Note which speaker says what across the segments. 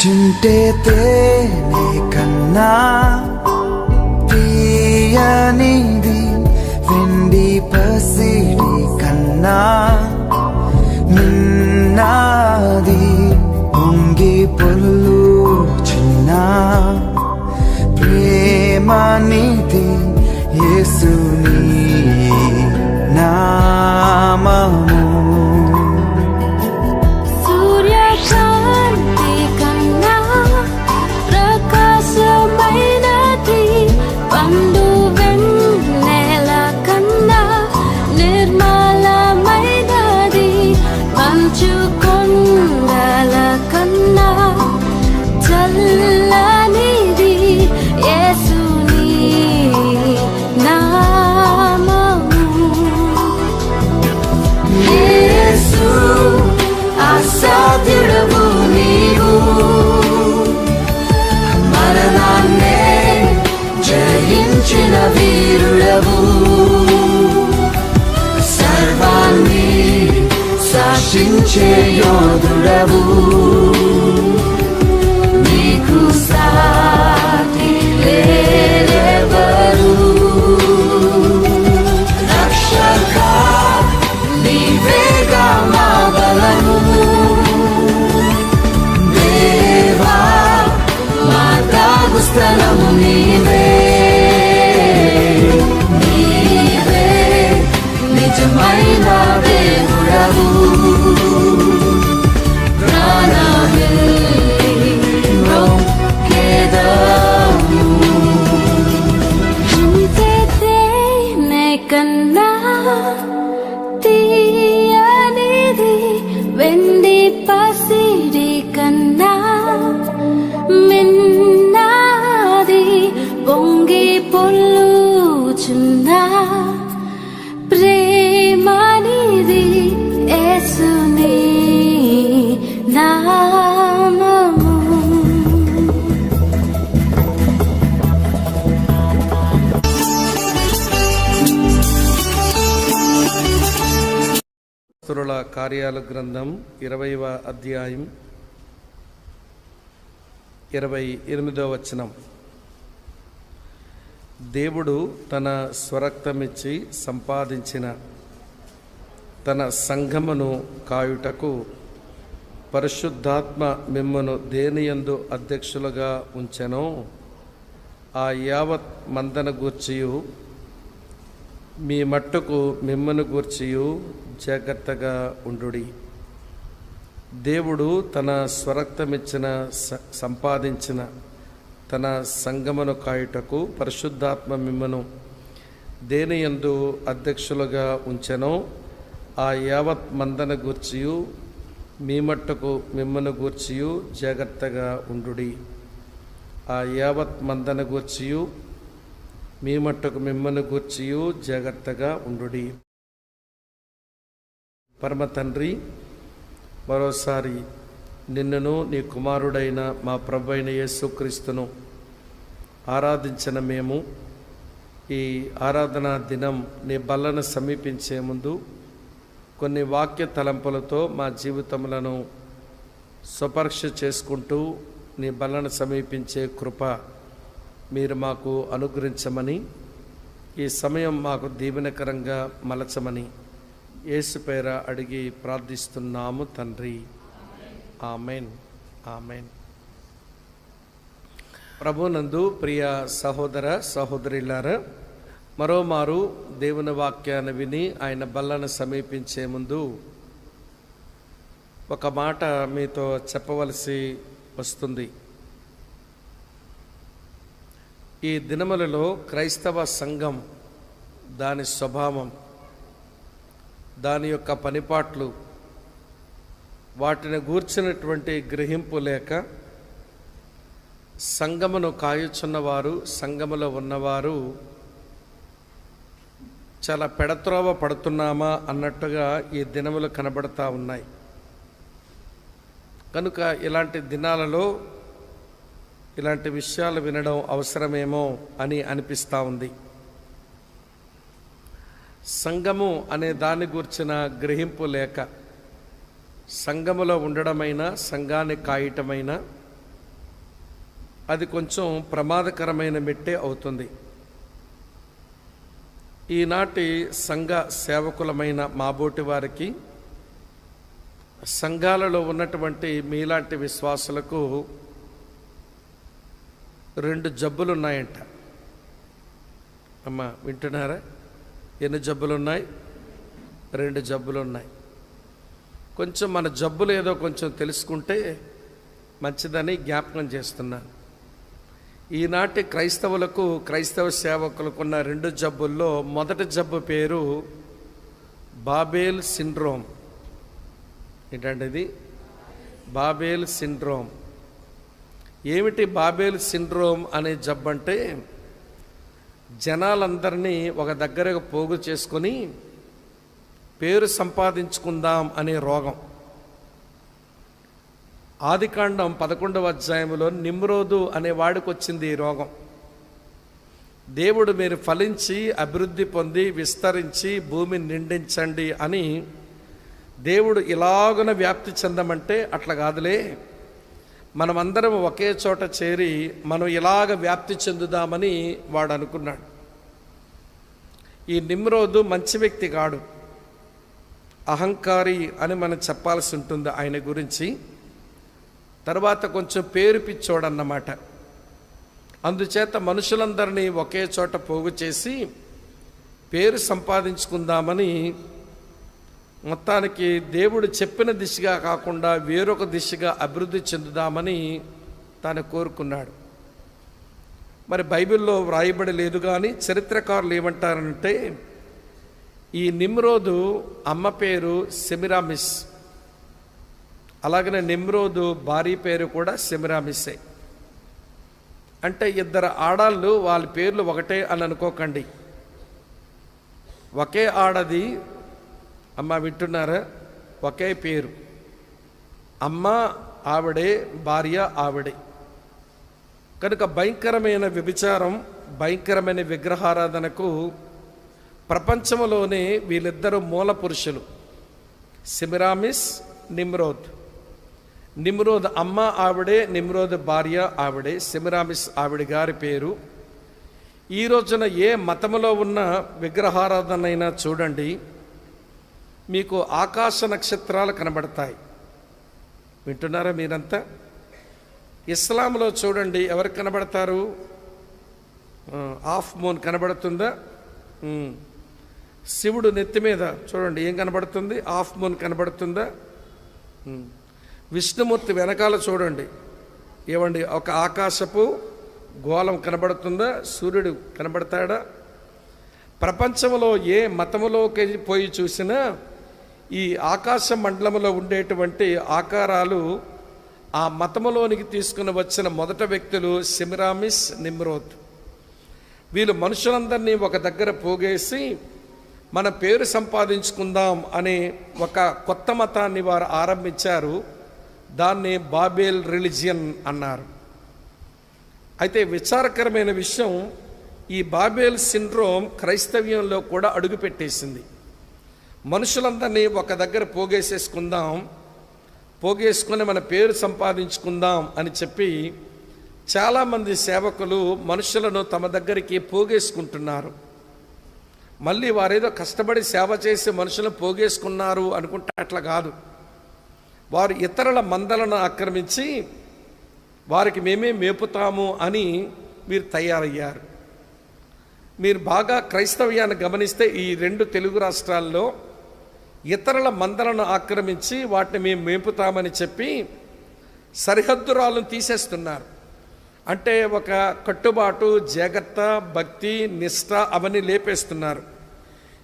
Speaker 1: జుంటే తేనె కన్నా తీయనిది, వెండి పసిడి కన్నా నిన్నది, పొంగి పొల్లు చిన్న ప్రేమనిది యేసుని నామము. వీరుడవు, సర్వాన్ని శాసించే యోధుడవు, నీకు సాటి లేరెవరు. రక్షక నీవేగా మా బలము, దేవా మా దాగు స్థలము నీవే. నిజమైన దేవుడవు, ప్రాణమిల్లి మొక్కెదము. జుంటే తేనె కన్నా తీయనిది, వెండి పసిడి కన్నా మిన్నది, పొంగి పొల్లుచున్న ప్రేమనిది యేసుని నామము.
Speaker 2: అపోస్తలుల కార్యాల గ్రంథం 20వ అధ్యాయం 28వ వచనం. దేవుడు తన స్వరక్తమిచ్చి సంపాదించిన తన సంఘమును కాయుటకు పరిశుద్ధాత్మ మిమ్మును దేనియందు అధ్యక్షులుగా ఉంచెనో ఆ యావత్ మందన గూర్చియు మీ మట్టుకు మిమ్మను గూర్చియు జాగ్రత్తగా ఉండుడి. దేవుడు తన స్వరక్తమిచ్చిన సంపాదించిన తన సంగమును కాయుటకు పరిశుద్ధాత్మ మిమ్మను దేనియందు అధ్యక్షులుగా ఉంచెనో ఆ యావత్ మందన గూర్చియు మీ మట్టుకు మిమ్మను గూర్చియు జాగ్రత్తగా ఉండుడి. ఆ యావత్ మందన గూర్చియు మీ మట్టుకు మిమ్మను గూర్చియు జాగ్రత్తగా ఉండుడి. పరమ తండ్రి, మరోసారి నిన్నును నీ కుమారుడైన మా ప్రభువైన యేసుక్రీస్తును ఆరాధించిన మేము ఈ ఆరాధనా దినం నీ బల్లను సమీపించే ముందు కొన్ని వాక్య తలంపులతో మా జీవితములను స్వపరీక్ష చేసుకుంటూ నీ బల్లను సమీపించే కృప మీరు మాకు అనుగ్రహించమని, ఈ సమయం మాకు దీవెనకరంగా మలచమని యేసు పేర అడిగి ప్రార్థిస్తున్నాము తండ్రి. ఆమెన్. ఆమెన్. ప్రభునందు ప్రియ సహోదర సహోదరులారా, మరోమారు దేవుని వాక్యాన్ని విని ఆయన బల్లను సమీపించే ముందు ఒక మాట మీతో చెప్పవలసి వస్తుంది. ఈ దినములలో క్రైస్తవ సంఘం దాని స్వభావం, దాని యొక్క పనిపాట్లు, వాటిని గూర్చినటువంటి గ్రహింపు లేక సంఘమును కాయుచున్నవారు, సంఘములో ఉన్నవారు చాలా పెడత్రోవ పడుతున్నామా అన్నట్టుగా ఈ దినములు కనబడతా ఉన్నాయి. కనుక ఇలాంటి దినాలలో ఇలాంటి విషయాలు వినడం అవసరమేమో అని అనిపిస్తూ ఉంది. సంఘము అనే దాని గురించిన గ్రహింపు లేక సంఘములో ఉండడమైనా, సంఘాన్ని కాయటమైనా అది కొంచెం ప్రమాదకరమైన మెట్టే అవుతుంది. ఈనాటి సంఘ సేవకులమైన మాబోటి వారికి, సంఘాలలో ఉన్నటువంటి మీలాంటి విశ్వాసులకు 2 జబ్బులున్నాయంట. అమ్మా వింటున్నారా? ఎన్ని జబ్బులున్నాయి? 2 జబ్బులున్నాయి. కొంచెం మన జబ్బులు ఏదో కొంచెం తెలుసుకుంటే మంచిదని జ్ఞాపకం చేస్తున్నాను. ఈనాటి క్రైస్తవులకు, క్రైస్తవ సేవకులకు ఉన్న 2 జబ్బుల్లో మొదటి జబ్బు పేరు బాబేల్ సిండ్రోమ్. ఏంటంటే ఇది బాబేల్ సిండ్రోమ్. ఏమిటి బాబేల్ సిండ్రోమ్ అనే జబ్బు అంటే, జనాలందరినీ ఒక దగ్గరకు పోగు చేసుకొని పేరు సంపాదించుకుందాం అనే రోగం. ఆదికాండం 11వ అధ్యాయంలో నిమ్రోదు అనే వాడికి వచ్చింది ఈ రోగం. దేవుడు మీరు ఫలించి అభివృద్ధి పొంది విస్తరించి భూమిని నిండించండి అని దేవుడు ఇలాగున వ్యాప్తి చెందమంటే, అట్లా కాదులే, మనమందరం ఒకే చోట చేరి మనం ఇలాగ వ్యాప్తి చెందుదామని వాడు అనుకున్నాడు. ఈ నిమ్రోదు మంచి వ్యక్తి కాడు, అహంకారి అని మనం చెప్పాల్సి ఉంటుంది ఆయన గురించి. తర్వాత కొంచెం పేరు పిచ్చోడన్నమాట. అందుచేత మనుషులందరినీ ఒకే చోట పోగు చేసి పేరు సంపాదించుకుందామని, మొత్తానికి దేవుడు చెప్పిన దిశగా కాకుండా వేరొక దిశగా అభివృద్ధి చెందుదామని తాను కోరుకున్నాడు. మరి బైబిల్లో వ్రాయబడి లేదు, కానీ చరిత్రకారులు ఏమంటారంటే, ఈ నిమ్రోదు అమ్మ పేరు సెమిరామిస్, అలాగనే నిమ్రోదు భార్య పేరు కూడా సెమిరామిస్సే. అంటే 2 ఆడాళ్ళు, వాళ్ళ పేర్లు ఒకటే అని అనుకోకండి. ఒకే ఆడది, అమ్మ వింటున్నారా? ఒకే పేరు, అమ్మ ఆవిడే, భార్య ఆవిడే. కనుక భయంకరమైన వ్యభిచారం, భయంకరమైన విగ్రహారాధనకు ప్రపంచంలోనే వీళ్ళిద్దరూ మూల పురుషులు, సెమిరామిస్, నిమ్రోద్. నిమ్రోద్ అమ్మ ఆవిడే, నిమ్రోద్ భార్య ఆవిడే, సెమిరామిస్ ఆవిడ గారి పేరు. ఈ రోజున ఏ మతములో ఉన్న విగ్రహారాధనైనా చూడండి, మీకు ఆకాశ నక్షత్రాలు కనబడతాయి. వింటున్నారా మీరంతా? ఇస్లాంలో చూడండి, ఎవరు కనబడతారు? హాఫ్ మూన్ కనబడుతుందా? శివుడు నెత్తి మీద చూడండి ఏం కనబడుతుంది? హాఫ్ మూన్ కనబడుతుందా? విష్ణుమూర్తి వెనకాల చూడండి, ఏమండి ఒక ఆకాశపు గోళం కనబడుతుందా? సూర్యుడు కనబడతాడా? ప్రపంచంలో ఏ మతములోకి పోయి చూసినా ఈ ఆకాశ మండలంలో ఉండేటువంటి ఆకారాలు ఆ మతములోనికి తీసుకుని వచ్చిన మొదటి వ్యక్తులు సెమిరామిస్, నిమ్రోద్. వీళ్ళు మనుషులందరినీ ఒక దగ్గర పోగేసి మన పేరు సంపాదించుకుందాం అనే ఒక కొత్త మతాన్ని వారు ఆరంభించారు. దాన్ని బాబేల్ రిలిజియన్ అన్నారు. అయితే విచారకరమైన విషయం, ఈ బాబేల్ సిండ్రోమ్ క్రైస్తవ్యంలో కూడా అడుగుపెట్టేసింది. మనుషులందరినీ ఒక దగ్గర పోగేసుకుని మన పేరు సంపాదించుకుందాం అని చెప్పి చాలామంది సేవకులు మనుషులను తమ దగ్గరికి పోగేసుకుంటున్నారు. మళ్ళీ వారేదో కష్టపడి సేవ చేసి మనుషులను పోగేసుకున్నారు అనుకుంటే అట్లా కాదు. వారు ఇతరుల మందలను ఆక్రమించి వారికి మేమే మేపుతాము అని మీరు తయారయ్యారు. మీరు బాగా క్రైస్తవ్యాన్ని గమనిస్తే ఈ 2 తెలుగు రాష్ట్రాల్లో ఇతరుల మందలను ఆక్రమించి వాటిని మేము మేపుతామని చెప్పి సరిహద్దురాలను తీసేస్తున్నారు. అంటే ఒక కట్టుబాటు, జాగ్రత్త, భక్తి, నిష్ఠ అవన్నీ లేపేస్తున్నారు.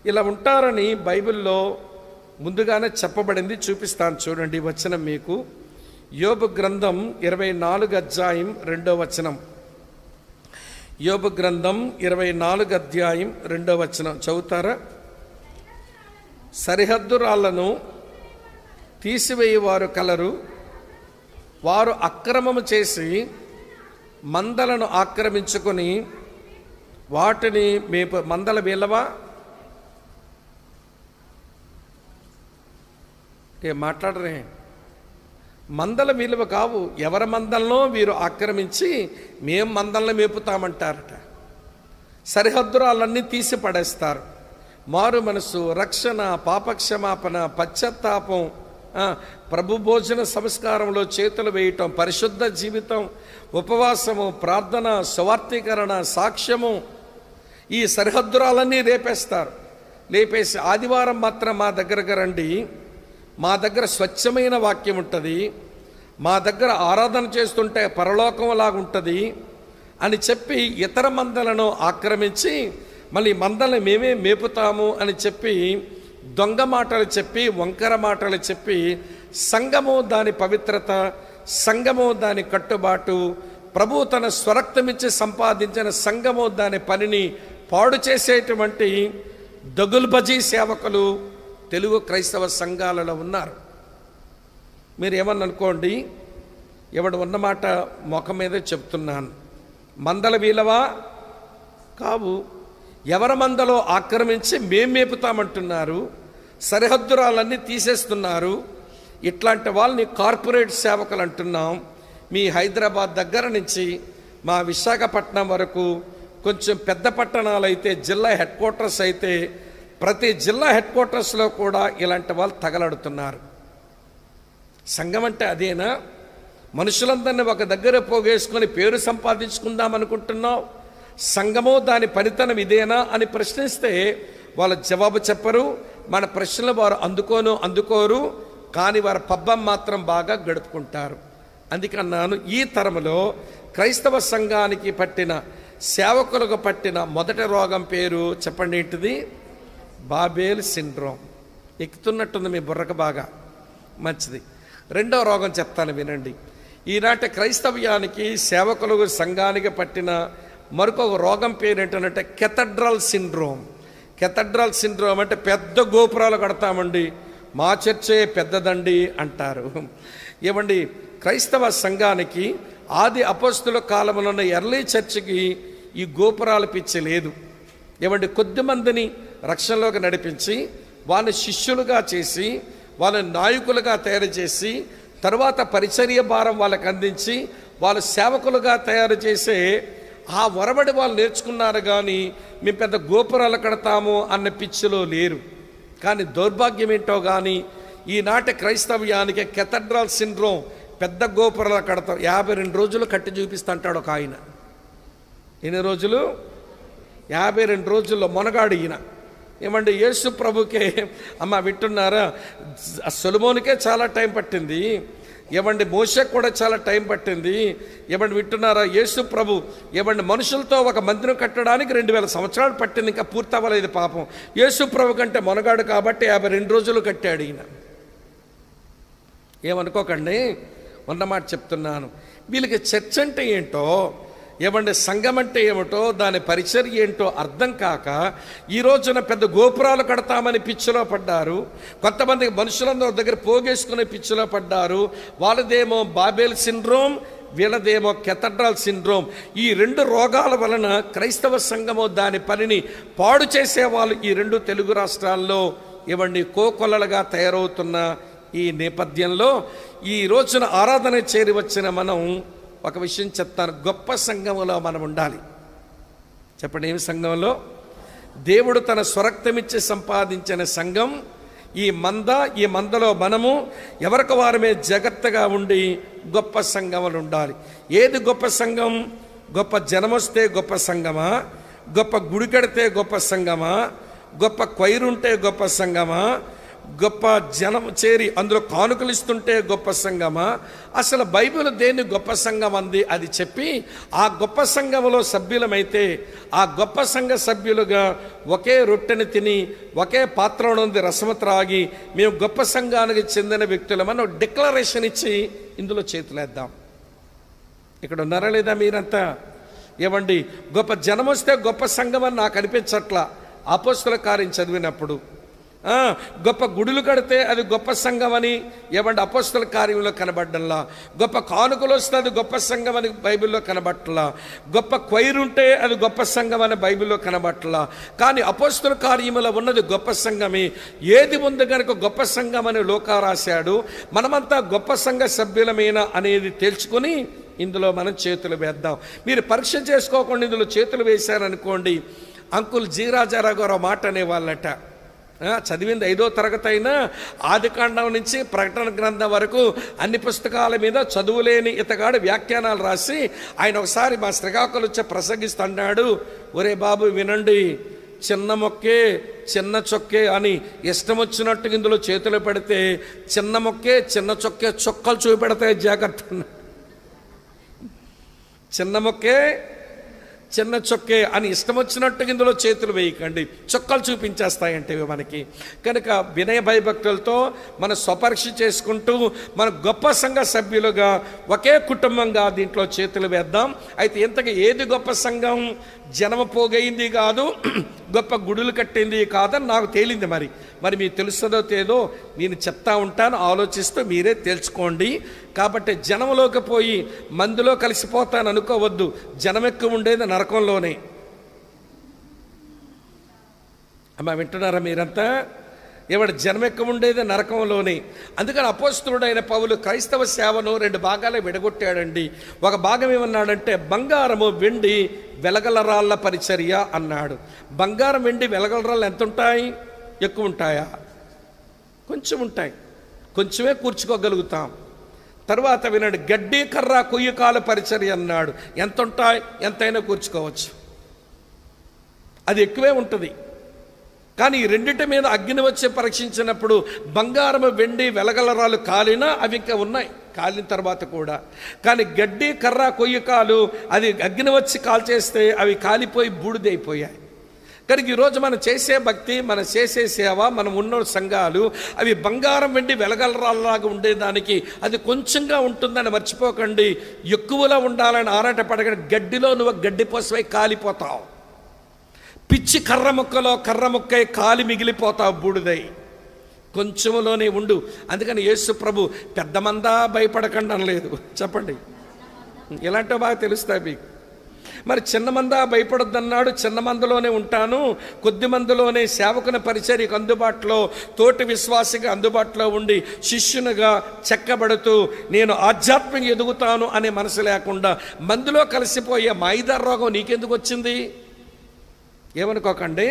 Speaker 2: ఇలా ఉంటారని బైబిల్లో ముందుగానే చెప్పబడింది. చూపిస్తాను చూడండి వచనం మీకు. యోబు గ్రంథం 24 అధ్యాయం 2వ వచనం. యోబు గ్రంథం 24 అధ్యాయం 2వ వచనం చదువుతారా? సరిహద్దు రాళ్లను తీసివేయువారు కలరు, వారు అక్రమము చేసి మందలను ఆక్రమించుకొని వాటిని మేపు. మందల వీళ్ళవా? మాట్లాడరే. మందల విలువ కావు. ఎవరి మందలను వీరు ఆక్రమించి మేం మందలను మేపుతామంటారట. సరిహద్దురాలన్నీ తీసి పడేస్తారు. మారు మనసు, రక్షణ, పాపక్షమాపణ, పశ్చాత్తాపం, ప్రభు భోజన సంస్కారంలో చేతులు వేయటం, పరిశుద్ధ జీవితం, ఉపవాసము, ప్రార్థన, స్వార్థీకరణ, సాక్ష్యము, ఈ సరిహద్దురాలన్నీ లేపేస్తారు. లేపేసి ఆదివారం మాత్రం మా దగ్గరకు రండి, మా దగ్గర స్వచ్ఛమైన వాక్యం ఉంటుంది, మా దగ్గర ఆరాధన చేస్తుంటే పరలోకం లాగుంటుంది అని చెప్పి ఇతర మందలను ఆక్రమించి మళ్ళీ మందలను మేమే మేపుతాము అని చెప్పి దొంగ మాటలు చెప్పి, వంకర మాటలు చెప్పి సంఘము దాని పవిత్రత, సంఘము దాని కట్టుబాటు, ప్రభు తన స్వరక్తమిచ్చి సంపాదించిన సంఘము దాని పనిని పాడు చేసేటువంటి దగుల్బజీ సేవకులు తెలుగు క్రైస్తవ సంఘాలలో ఉన్నారు. మీరు ఏమన్నా అనుకోండి, ఎవడు ఉన్నమాట ముఖం మీదే చెప్తున్నాను. మందల వీలవా? కావు. ఎవరి మందలో ఆక్రమించి మేం మేపుతామంటున్నారు, సరిహద్దురాలన్నీ తీసేస్తున్నారు. ఇట్లాంటి వాళ్ళని కార్పొరేట్ సేవకులు అంటున్నాం. మీ హైదరాబాద్ దగ్గర నుంచి మా విశాఖపట్నం వరకు కొంచెం పెద్ద పట్టణాలు అయితే, జిల్లా హెడ్ క్వార్టర్స్ అయితే, ప్రతి జిల్లా హెడ్ క్వార్టర్స్లో కూడా ఇలాంటి వాళ్ళు తగలడుతున్నారు. సంఘం అంటే అదేనా? మనుషులందరినీ ఒక దగ్గర పోగేసుకొని పేరు సంపాదించుకుందాం అనుకుంటున్నావు? సంఘము దాని పనితనం ఇదేనా అని ప్రశ్నిస్తే వాళ్ళ జవాబు చెప్పరు. మన ప్రశ్నలు వారు అందుకోరు, కానీ వారి పబ్బం మాత్రం బాగా గడుపుకుంటారు. అందుకన్నాను, ఈ తరములో క్రైస్తవ సంఘానికి పట్టిన, సేవకులకు పట్టిన మొదటి రోగం పేరు చెప్పండి ఏంటిది? బాబేల్ సిండ్రోమ్. ఎక్కుతున్నట్టుంది మీ బుర్రకు బాగా, మంచిది. రెండవ రోగం చెప్తాను వినండి. ఈనాటి క్రైస్తవ్యానికి, సేవకులకు, సంఘానికి పట్టిన మరొక రోగం పేరు ఏంటంటే కెథడ్రల్ సిండ్రోమ్. కెథడ్రల్ సిండ్రోమ్ అంటే పెద్ద గోపురాలు కడతామండి, మా చర్చే పెద్దదండి అంటారు. ఏమండి, క్రైస్తవ సంఘానికి ఆది అపోస్తుల కాలంలో ఉన్న ఎర్లీ చర్చికి ఈ గోపురాల పిచ్చి లేదు. ఏమండి, కొద్ది మందిని రక్షణలోకి నడిపించి వాళ్ళని శిష్యులుగా చేసి వాళ్ళని నాయకులుగా తయారు చేసి తర్వాత పరిచర్య భారం వాళ్ళకి అందించి వాళ్ళు సేవకులుగా తయారు చేసే ఆ వరబడి వాళ్ళు నేర్చుకున్నారు. కానీ మేము పెద్ద గోపురాలు కడతాము అన్న పిచ్చిలో లేరు. కానీ దౌర్భాగ్యం ఏంటో కానీ ఈనాటి క్రైస్తవ్యానికి కెథడ్రల్ సిండ్రోమ్, పెద్ద గోపురాలు కడతాం. 52 రోజులు కట్టి చూపిస్తా అంటాడు ఒక ఆయన. ఎన్ని రోజులు? 52 రోజుల్లో మొనగాడు ఈయన. ఏమంటే యేసు ప్రభుకే అమ్మ వింటున్నారా, సొలొమోనుకే చాలా టైం పట్టింది. ఏమండి మోషేకు కూడా చాలా టైం పట్టింది. ఏమండి వింటున్నారా, యేసు ప్రభు ఏమండి మనుషులతో ఒక మందిరం కట్టడానికి 2000 సంవత్సరాలు పట్టింది, ఇంకా పూర్తి అవ్వలేదు పాపం. యేసు ప్రభు కంటే మొనగాడు కాబట్టి 52 రోజులు కట్టాడు ఈయన. ఏమనుకోకండి, ఉన్నమాట చెప్తున్నాను. వీళ్ళకి చర్చ అంటే ఏంటో, ఏమంటే సంఘం అంటే ఏమిటో, దాని పరిచర్య ఏంటో అర్థం కాక ఈ రోజున పెద్ద గోపురాలు కడతామని పిచ్చిలో పడ్డారు. కొంతమంది మనుషులందరూ దగ్గర పోగేసుకునే పిచ్చిలో పడ్డారు. వాళ్ళదేమో బాబేల్ సిండ్రోమ్, వీళ్ళదేమో కెథడ్రల్ సిండ్రోమ్. ఈ 2 రోగాల వలన క్రైస్తవ సంఘము దాని పనిని పాడు చేసేవాళ్ళు ఈ 2 తెలుగు రాష్ట్రాల్లో ఏమండి కోకొల్లలుగా తయారవుతున్న ఈ నేపథ్యంలో ఈ రోజున ఆరాధన చేరి వచ్చిన మనం ఒక విషయం చెప్తాను. గొప్ప సంఘంలో మనం ఉండాలి. చెప్పండి, ఏమి సంఘంలో? దేవుడు తన స్వరక్తమిచ్చి సంపాదించిన సంఘం ఈ మందలో మనము ఎవరికి వారమే జాగ్రత్తగా ఉండి గొప్ప సంఘంలో ఉండాలి. ఏది గొప్ప సంఘం? గొప్ప జనమొస్తే గొప్ప సంఘమా? గొప్ప గుడి కడితే గొప్ప సంఘమా? గొప్ప క్వైరుంటే గొప్ప సంఘమా? గొప్ప జనం చేరి అందులో కానుకలు ఇస్తుంటే గొప్ప సంఘమా? అసలు బైబిల్ దేన్ని గొప్ప సంఘం అంది అది చెప్పి, ఆ గొప్ప సంఘంలో సభ్యులమైతే ఆ గొప్ప సంఘ సభ్యులుగా ఒకే రొట్టెని తిని ఒకే పాత్ర నుండి రసము త్రాగి మేము గొప్ప సంఘానికి చెందిన వ్యక్తులమని ఒక డిక్లరేషన్ ఇచ్చి ఇందులో చేతులేద్దాం. ఇక్కడ ఉన్నారా లేదా మీరంతా? ఏమండి, గొప్ప జనం వస్తే గొప్ప సంఘం అని నాకు అనిపించట్లా అపోస్తల కార్యం చదివినప్పుడు. గొప్ప గుడులు కడితే అది గొప్ప సంఘం అని ఏమంటే అపోస్తల కార్యంలో కనబడ్డంలా, గొప్ప కానుకలు వస్తే అది గొప్ప సంఘం అని బైబిల్లో కనబట్టలా, గొప్ప క్వైరుంటే అది గొప్ప సంఘం అని బైబిల్లో కనబట్టలా. కానీ అపోస్తల కార్యములో ఉన్నది గొప్ప సంఘమే. ఏది ఉంది కనుక గొప్ప సంఘం అని లోకా రాశాడు. మనమంతా గొప్ప సంఘ సభ్యులమేనా అనేది తేల్చుకొని ఇందులో మనం చేతులు వేద్దాం. మీరు పరీక్ష చేసుకోకుండా ఇందులో చేతులు వేశారనుకోండి, అంకుల్ జీరాజారా గారు మాట అనేవాళ్ళట. చదివింది 5వ తరగతి అయినా ఆదికాండం నుంచి ప్రకటన గ్రంథం వరకు అన్ని పుస్తకాల మీద చదువులేని ఇతగాడు వ్యాఖ్యానాలు రాసి ఆయన ఒకసారి మా శ్రీకాకుళం వచ్చి ప్రసంగిస్తున్నాడు. ఒరే బాబు వినండి, చిన్న మొక్కే చిన్న చొక్కే అని ఇష్టం వచ్చినట్టు ఇందులో చేతులు పెడితే చిన్న మొక్కే చిన్న చొక్కే చొక్కలు చూపెడతాయి, జాగ్రత్త. చిన్న మొక్కే చిన్న చొక్కే అని ఇష్టం వచ్చినట్టుగా ఇందులో చేతులు వేయకండి, చొక్కలు చూపించేస్తాయంటే మనకి. కనుక వినయ భయభక్తులతో మన స్వపరీక్ష చేసుకుంటూ మన గొప్ప సంఘ సభ్యులుగా ఒకే కుటుంబంగా దీంట్లో చేతులు వేద్దాం. అయితే ఇంతగా ఏది గొప్ప సంఘం? జనమ పోగైంది కాదు, గొప్ప గుడులు కట్టింది కాదని నాకు తేలింది. మరి మీకు తెలుస్తుందో తేదో నేను చెప్తా ఉంటాను, ఆలోచిస్తూ మీరే తెలుసుకోండి. కాబట్టి జనంలోకి పోయి మందులో కలిసిపోతాను అనుకోవద్దు. జనం ఎక్కువ ఉండేది నరకంలోనే. అమ్మా వింటున్నారా మీరంతా? ఏమంటే జనం ఎక్కువ ఉండేది నరకంలోనే. అందుకని అపోస్తలుడైన పౌలు క్రైస్తవ సేవను 2 భాగాలు విడగొట్టాడండి. ఒక భాగం ఏమన్నాడంటే బంగారము వెండి వెలగల రాళ్ళ పరిచర్య అన్నాడు. బంగారం వెండి వెలగల రాళ్ళు ఎంత ఉంటాయి? ఎక్కువ ఉంటాయా? కొంచెం ఉంటాయి, కొంచెమే కూర్చుకోగలుగుతాం. తర్వాత వినండి, గడ్డి కర్ర కొయ్యకాల పరిచర్య అన్నాడు. ఎంత ఉంటాయి? ఎంతైనా కూర్చుకోవచ్చు, అది ఎక్కువే ఉంటుంది. కానీ ఈ రెండింటి మీద అగ్ని వచ్చి పరీక్షించినప్పుడు బంగారం వెండి వెలగలరాలు కాలినా అవి ఇంకా ఉన్నాయి, కాలిన తర్వాత కూడా. కానీ గడ్డి కర్ర కొయ్యకాలు అది అగ్ని వచ్చి కాల్చేస్తే అవి కాలిపోయి బూడిదైపోయాయి. కనుక ఈరోజు మనం చేసే భక్తి, మనం చేసే సేవ, మనం ఉన్న సంఘాలు అవి బంగారం వెండి వెలగలరాల్లాగా ఉండేదానికి అది కొంచెంగా ఉంటుందని మర్చిపోకండి. ఎక్కువలో ఉండాలని ఆరాట పడకండి. గడ్డిలో నువ్వు గడ్డి పోసవై కాలిపోతావు. పిచ్చి కర్ర ముక్కై కాలి మిగిలిపోతావు బూడిదై. కొంచెంలోనే ఉండు. అందుకని యేసు ప్రభు పెద్ద మందా భయపడకండి అనలేదు. చెప్పండి, ఇలాంటివి బాగా తెలుస్తాయి మీకు. మరి చిన్న మందా భయపడొద్దన్నాడు. చిన్న మందలోనే ఉంటాను, కొద్ది మందిలోనే సేవకుని పరిచర్యకు అందుబాటులో, తోటి విశ్వాసిగా అందుబాటులో ఉండి శిష్యునిగా చెక్కబడుతూ నేను ఆధ్యాత్మిక ఎదుగుతాను అనే మనసు లేకుండా మందిలో కలిసిపోయే మాయిదారు రోగం నీకెందుకు వచ్చింది? ఏమనుకోకండి.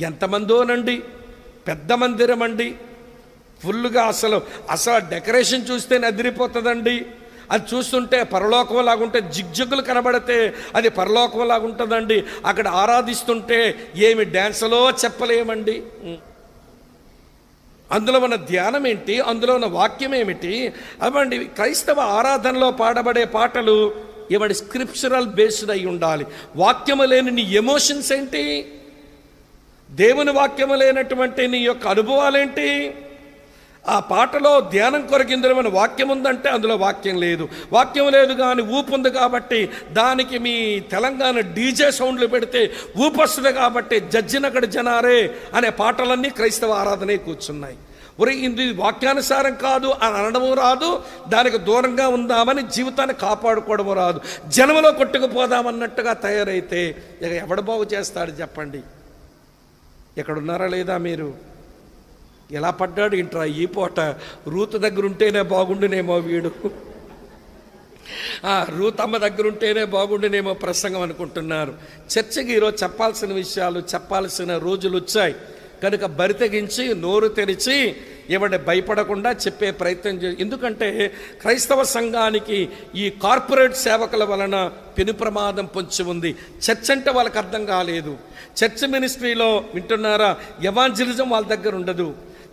Speaker 2: ఎంతమందోనండి, పెద్ద మందిరం అండి, ఫుల్గా అసలు డెకరేషన్ చూస్తే అదిరిపోతుందండి. అది చూస్తుంటే పరలోకం లాగుంటే జిగ్జగ్గులు కనబడితే అది పరలోకం లాగుంటుందండి. అక్కడ ఆరాధిస్తుంటే ఏమి డ్యాన్సులో చెప్పలేమండి. అందులో ఉన్న ధ్యానం ఏంటి, అందులో ఉన్న వాక్యం ఏమిటి? అవండి క్రైస్తవ ఆరాధనలో పాడబడే పాటలు ఇవాడి స్క్రిప్చరల్ బేస్డ్ అయి ఉండాలి. వాక్యము లేని నీ ఎమోషన్స్ ఏంటి? దేవుని వాక్యము లేనటువంటి నీ యొక్క అనుభవాలేంటి? ఆ పాటలో ధ్యానం కొరకు ఇందులో వాక్యం ఉందంటే అందులో వాక్యం లేదు. వాక్యం లేదు కానీ ఊపు ఉంది కాబట్టి దానికి మీ తెలంగాణ డీజే సౌండ్లు పెడితే ఊపు వస్తుంది కాబట్టి జడ్జినక్కడ జనారే అనే పాటలన్నీ క్రైస్తవ ఆరాధనే కూర్చున్నాయి. ఇది వాక్యానుసారం కాదు అని అనడము రాదు, దానికి దూరంగా ఉందామని జీవితాన్ని కాపాడుకోవడము రాదు. జనంలో కొట్టుకుపోదామన్నట్టుగా తయారైతే ఇక ఎవడు బాగు చేస్తాడు చెప్పండి? ఎక్కడున్నారా లేదా మీరు? ఎలా పడ్డాడు ఇంట్రా ఈ పూట? రూతు దగ్గర ఉంటేనే బాగుండునేమో వీడు, రూత్ అమ్మ దగ్గర ఉంటేనే బాగుండునేమో ప్రసంగం అనుకుంటున్నారు. చర్చకి ఈరోజు చెప్పాల్సిన విషయాలు చెప్పాల్సిన రోజులు వచ్చాయి కనుక బరితెగించి నోరు తెరిచి ఏమంటే భయపడకుండా చెప్పే ప్రయత్నం ఎందుకంటే క్రైస్తవ సంఘానికి ఈ కార్పొరేట్ సేవకుల వలన పెను ప్రమాదం పొంచి ఉంది. చర్చ్ అంటే వాళ్ళకి అర్థం కాలేదు. చర్చ్ మినిస్ట్రీలో వింటున్నారా, ఎవాంజలిజం వాళ్ళ దగ్గర ఉండదు.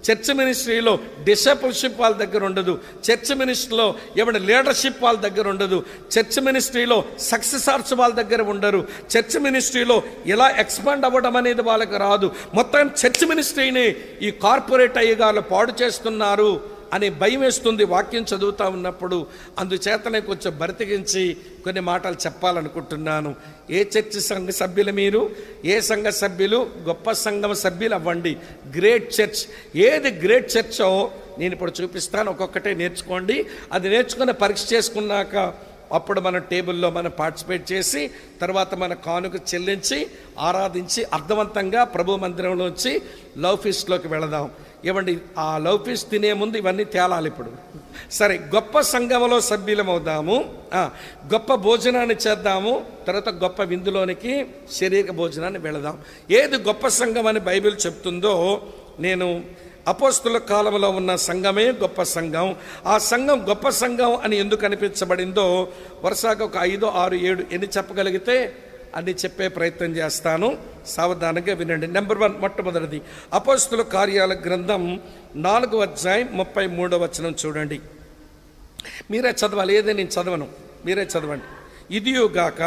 Speaker 2: చర్చ్ మినిస్ట్రీలో డిసైపుల్షిప్ వాళ్ళ దగ్గర ఉండదు. చర్చ్ మినిస్ట్రీలో ఏమైనా లీడర్షిప్ వాళ్ళ దగ్గర ఉండదు. చర్చ్ మినిస్ట్రీలో సక్సెసర్స్ వాళ్ళ దగ్గర ఉండరు. చర్చ్ మినిస్ట్రీలో ఎలా ఎక్స్పాండ్ అవ్వడం అనేది వాళ్ళకి రాదు. మొత్తం చర్చ్ మినిస్ట్రీని ఈ కార్పొరేట్ అయ్యగాళ్ళు పాడు చేస్తున్నారు అనే భయం వేస్తుంది వాక్యం చదువుతూ ఉన్నప్పుడు. అందుచేతనే కొంచెం బరితెగించి కొన్ని మాటలు చెప్పాలనుకుంటున్నాను. ఏ చర్చి సంఘ సభ్యులు మీరు? ఏ సంఘ సభ్యులు? గొప్ప సంఘం సభ్యులు అవ్వండి. Great church. ఏది గ్రేట్ చర్చో నేను ఇప్పుడు చూపిస్తాను. ఒక్కొక్కటే నేర్చుకోండి. అది నేర్చుకుని పరీక్ష చేసుకున్నాక అప్పుడు మన టేబుల్లో మనం పార్టిసిపేట్ చేసి తర్వాత మన కానుక చెల్లించి ఆరాధించి అర్థవంతంగా ప్రభు మందిరంలోంచి లవ్ ఫీస్ట్లోకి వెళదాం. ఏమండి, ఆ లవ్ ఫీస్ట్ తినే ముందు ఇవన్నీ తేలాలి. ఇప్పుడు సరే, గొప్ప సంఘంలో సభ్యులమవుదాము, గొప్ప భోజనాన్ని చేద్దాము, తర్వాత గొప్ప విందులోనికి శరీర భోజనాన్ని వెళదాం. ఏది గొప్ప సంఘం అని బైబిల్ చెప్తుందో, నేను అపోస్తుల కాలంలో ఉన్న సంఘమే గొప్ప సంఘం. ఆ సంఘం గొప్ప సంఘం అని ఎందుకు అనిపించబడిందో వరుసగా ఒక 5, 6, 7 ఎన్ని చెప్పగలిగితే అన్ని చెప్పే ప్రయత్నం చేస్తాను. సావధానంగా వినండి. నెంబర్ 1, మొట్టమొదటిది అపోస్తుల కార్యాల గ్రంథం 4వ అధ్యాయం 33వ వచనం చూడండి. మీరే చదవాలి, ఏదే నేను చదవను, మీరే చదవండి. ఇదియుగాక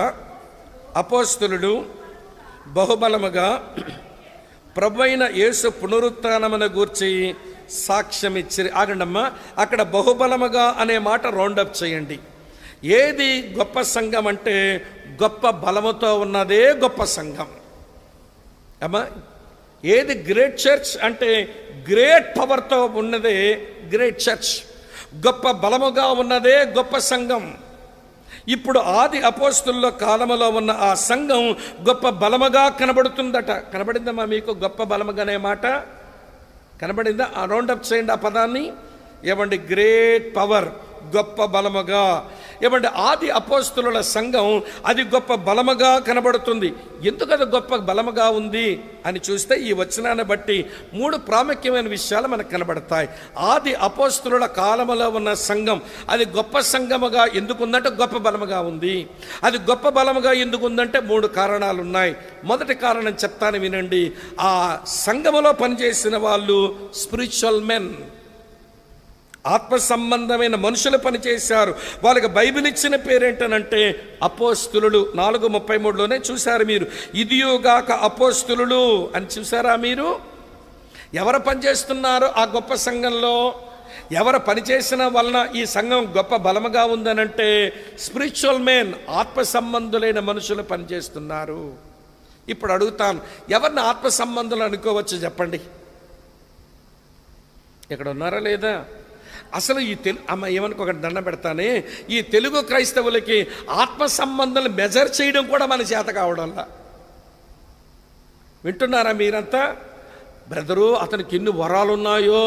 Speaker 2: అపోస్తులుడు బహుబలముగా ప్రభువైన యేసు పునరుత్థానమును గూర్చి సాక్ష్యం ఇచ్చిరి. ఆగండమ్మా, అక్కడ బహుబలముగా అనే మాట రౌండప్ చేయండి. ఏది గొప్ప సంఘం అంటే గొప్ప బలముతో ఉన్నదే గొప్ప సంఘం. అమ్మా, ఏది గ్రేట్ చర్చ్ అంటే గ్రేట్ పవర్తో ఉన్నదే గ్రేట్ చర్చ్. గొప్ప బలముగా ఉన్నదే గొప్ప సంఘం. ఇప్పుడు ఆది అపోస్తుల కాలములో ఉన్న ఆ సంఘం గొప్ప బలముగా కనబడుతుందట. కనబడిందమ్మా మీకు గొప్ప బలముగానే మాట? కనబడిందా? ఆ రౌండప్ చేయండి ఆ పదాన్ని. ఏమండి, గ్రేట్ పవర్, గొప్ప బలముగా. ఏమంటే ఆది అపోస్తుల సంఘం అది గొప్ప బలముగా కనబడుతుంది. ఎందుకు అది గొప్ప బలముగా ఉంది అని చూస్తే ఈ వచనాన్ని బట్టి 3 ప్రాముఖ్యమైన విషయాలు మనకు కనబడతాయి. ఆది అపోస్తుల కాలములో ఉన్న సంఘం అది గొప్ప సంఘముగా ఎందుకుందంటే గొప్ప బలముగా ఉంది. అది గొప్ప బలముగా ఎందుకుందంటే 3 కారణాలు ఉన్నాయి. మొదటి కారణం చెప్తాను వినండి. ఆ సంఘములో పనిచేసిన వాళ్ళు స్పిరిచువల్ మెన్, ఆత్మ సంబంధమైన మనుషులు పనిచేశారు. వాళ్ళకి బైబిల్ ఇచ్చిన పేరేంటనంటే అపోస్తులుడు. 4:33లోనే చూశారు మీరు. ఇదియుగాక అపోస్తులుడు అని చూసారా మీరు? ఎవరు పనిచేస్తున్నారు ఆ గొప్ప సంఘంలో? ఎవరు పనిచేసిన వలన ఈ సంఘం గొప్ప బలముగా ఉందనంటే స్పిరిచువల్ మెన్, ఆత్మ సంబంధులైన మనుషులు పనిచేస్తున్నారు. ఇప్పుడు అడుగుతాను, ఎవరిని ఆత్మ సంబంధులు అనుకోవచ్చు చెప్పండి? ఇక్కడ ఉన్నారా లేదా? అసలు ఈ అమ్మ ఏమనుకో దండం పెడతానే, ఈ తెలుగు క్రైస్తవులకి ఆత్మ సంబంధాలు మెజర్ చేయడం కూడా మన చేత కావడంలా. వింటున్నారా మీరంతా? బ్రదరు, అతనికి ఎన్ని వరాలు ఉన్నాయో,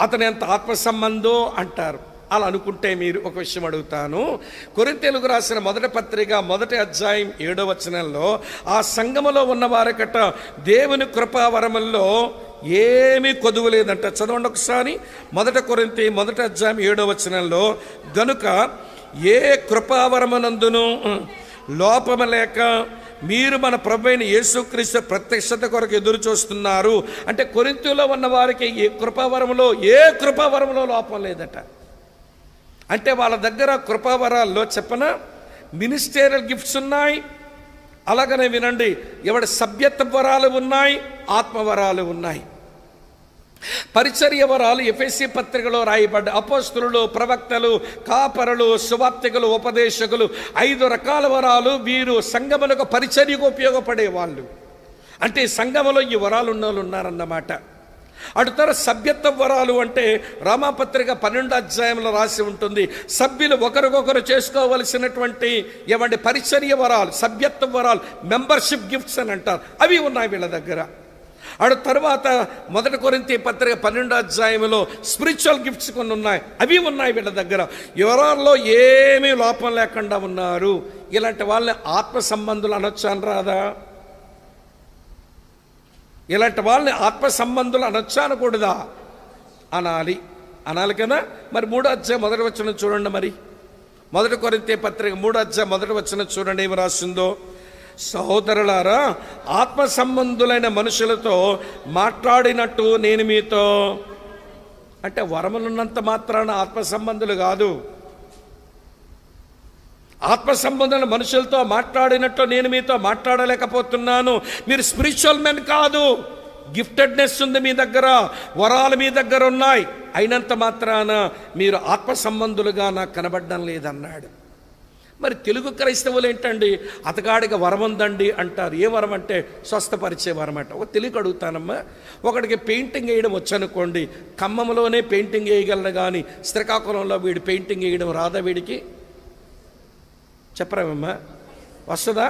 Speaker 2: అతను ఎంత ఆత్మ సంబంధం అంటారు. అలా అనుకుంటే మీరు ఒక విషయం అడుగుతాను. కొరింథీయులకు రాసిన మొదటి పత్రిక 1వ అధ్యాయం 7వ వచనంలో ఆ సంఘములో ఉన్న వారికట దేవుని కృపావరముల్లో ఏమీ కొదువు లేదంట. చదవండి ఒకసారి. 1 కొరింథీ 1వ అధ్యాయం 7వ వచనంలో, గనుక ఏ కృపావరమునందును లోపము లేక మీరు మన ప్రభువైన యేసుక్రీస్తు ప్రత్యక్షత కొరకు ఎదురు చూస్తున్నారు. అంటే కొరింథీయులో ఉన్న వారికి ఏ కృపావరములో లోపం లేదట. అంటే వాళ్ళ దగ్గర కృపావరాల్లో చెప్పన మినిస్టేరియల్ గిఫ్ట్స్ ఉన్నాయి. అలాగనే వినండి, ఎవడి సభ్యత్వ వరాలు ఉన్నాయి, ఆత్మవరాలు ఉన్నాయి. పరిచర్య వరాలు ఎఫెసీ పత్రికలో రాయబడ్డ అపోస్తులు, ప్రవక్తలు, కాపరులు, సువార్తికులు, ఉపదేశకులు 5 రకాల వరాలు. వీరు సంఘములకు పరిచర్యకు ఉపయోగపడే వాళ్ళు. అంటే సంఘములో ఈ వరాలు ఉన్న వాళ్ళు ఉన్నారన్నమాట. అటుతర సభ్యత్వ వరాలు అంటే రామపత్రిక 12వ అధ్యాయంలో రాసి ఉంటుంది. సభ్యులు ఒకరికొకరు చేసుకోవలసినటువంటి ఏమంటే పరిచర్య వరాలు, సభ్యత్వ వరాలు, మెంబర్షిప్ గిఫ్ట్స్ అని అంటారు. అవి ఉన్నాయి వీళ్ళ దగ్గర. అటు తర్వాత 1 కొరింథీ పత్రిక 12వ అధ్యాయంలో స్పిరిచువల్ గిఫ్ట్స్ కొన్ని ఉన్నాయి. అవి ఉన్నాయి వీళ్ళ దగ్గర. ఎవరాల్లో ఏమీ లోపం లేకుండా ఉన్నారు. ఇలాంటి వాళ్ళని ఆత్మ సంబంధులు అనొచ్చు అని రాదా? ఇలాంటి వాళ్ళని ఆత్మ సంబంధులు అనొచ్చా అనకూడదా? అనాలి కదా. మరి 3వ అధ్యాయం 1వ వచనం చూడండి. మరి 1 కొరింథీ పత్రిక 3వ అధ్యాయం 1వ వచనం చూడండి ఏమి రాసిందో. సహోదరులారా, ఆత్మ సంబంధులైన మనుషులతో మాట్లాడినట్టు నేను మీతో, అంటే వరములున్నంత మాత్రాన ఆత్మ సంబంధులు కాదు. ఆత్మ సంబంధులైన మనుషులతో మాట్లాడినట్టు నేను మీతో మాట్లాడలేకపోతున్నాను. మీరు స్పిరిచువల్ మెన్ కాదు. గిఫ్టెడ్నెస్ ఉంది మీ దగ్గర, వరాలు మీ దగ్గర ఉన్నాయి, అయినంత మాత్రాన మీరు ఆత్మ సంబంధులుగా నాకు కనబడడం లేదన్నాడు. మరి తెలుగు క్రైస్తవులు ఏంటండి, అతగాడికి వరం ఉందండి అంటారు. ఏ వరం అంటే స్వస్థపరిచే వరం అంట. ఒక తెలుగు అడుగుతానమ్మా, ఒకడికి పెయింటింగ్ వేయడం వచ్చనుకోండి, ఖమ్మంలోనే పెయింటింగ్ వేయగలను కానీ శ్రీకాకుళంలో వీడు పెయింటింగ్ వేయడం రాదా వీడికి? చెప్పరామమ్మా, వస్తుందా?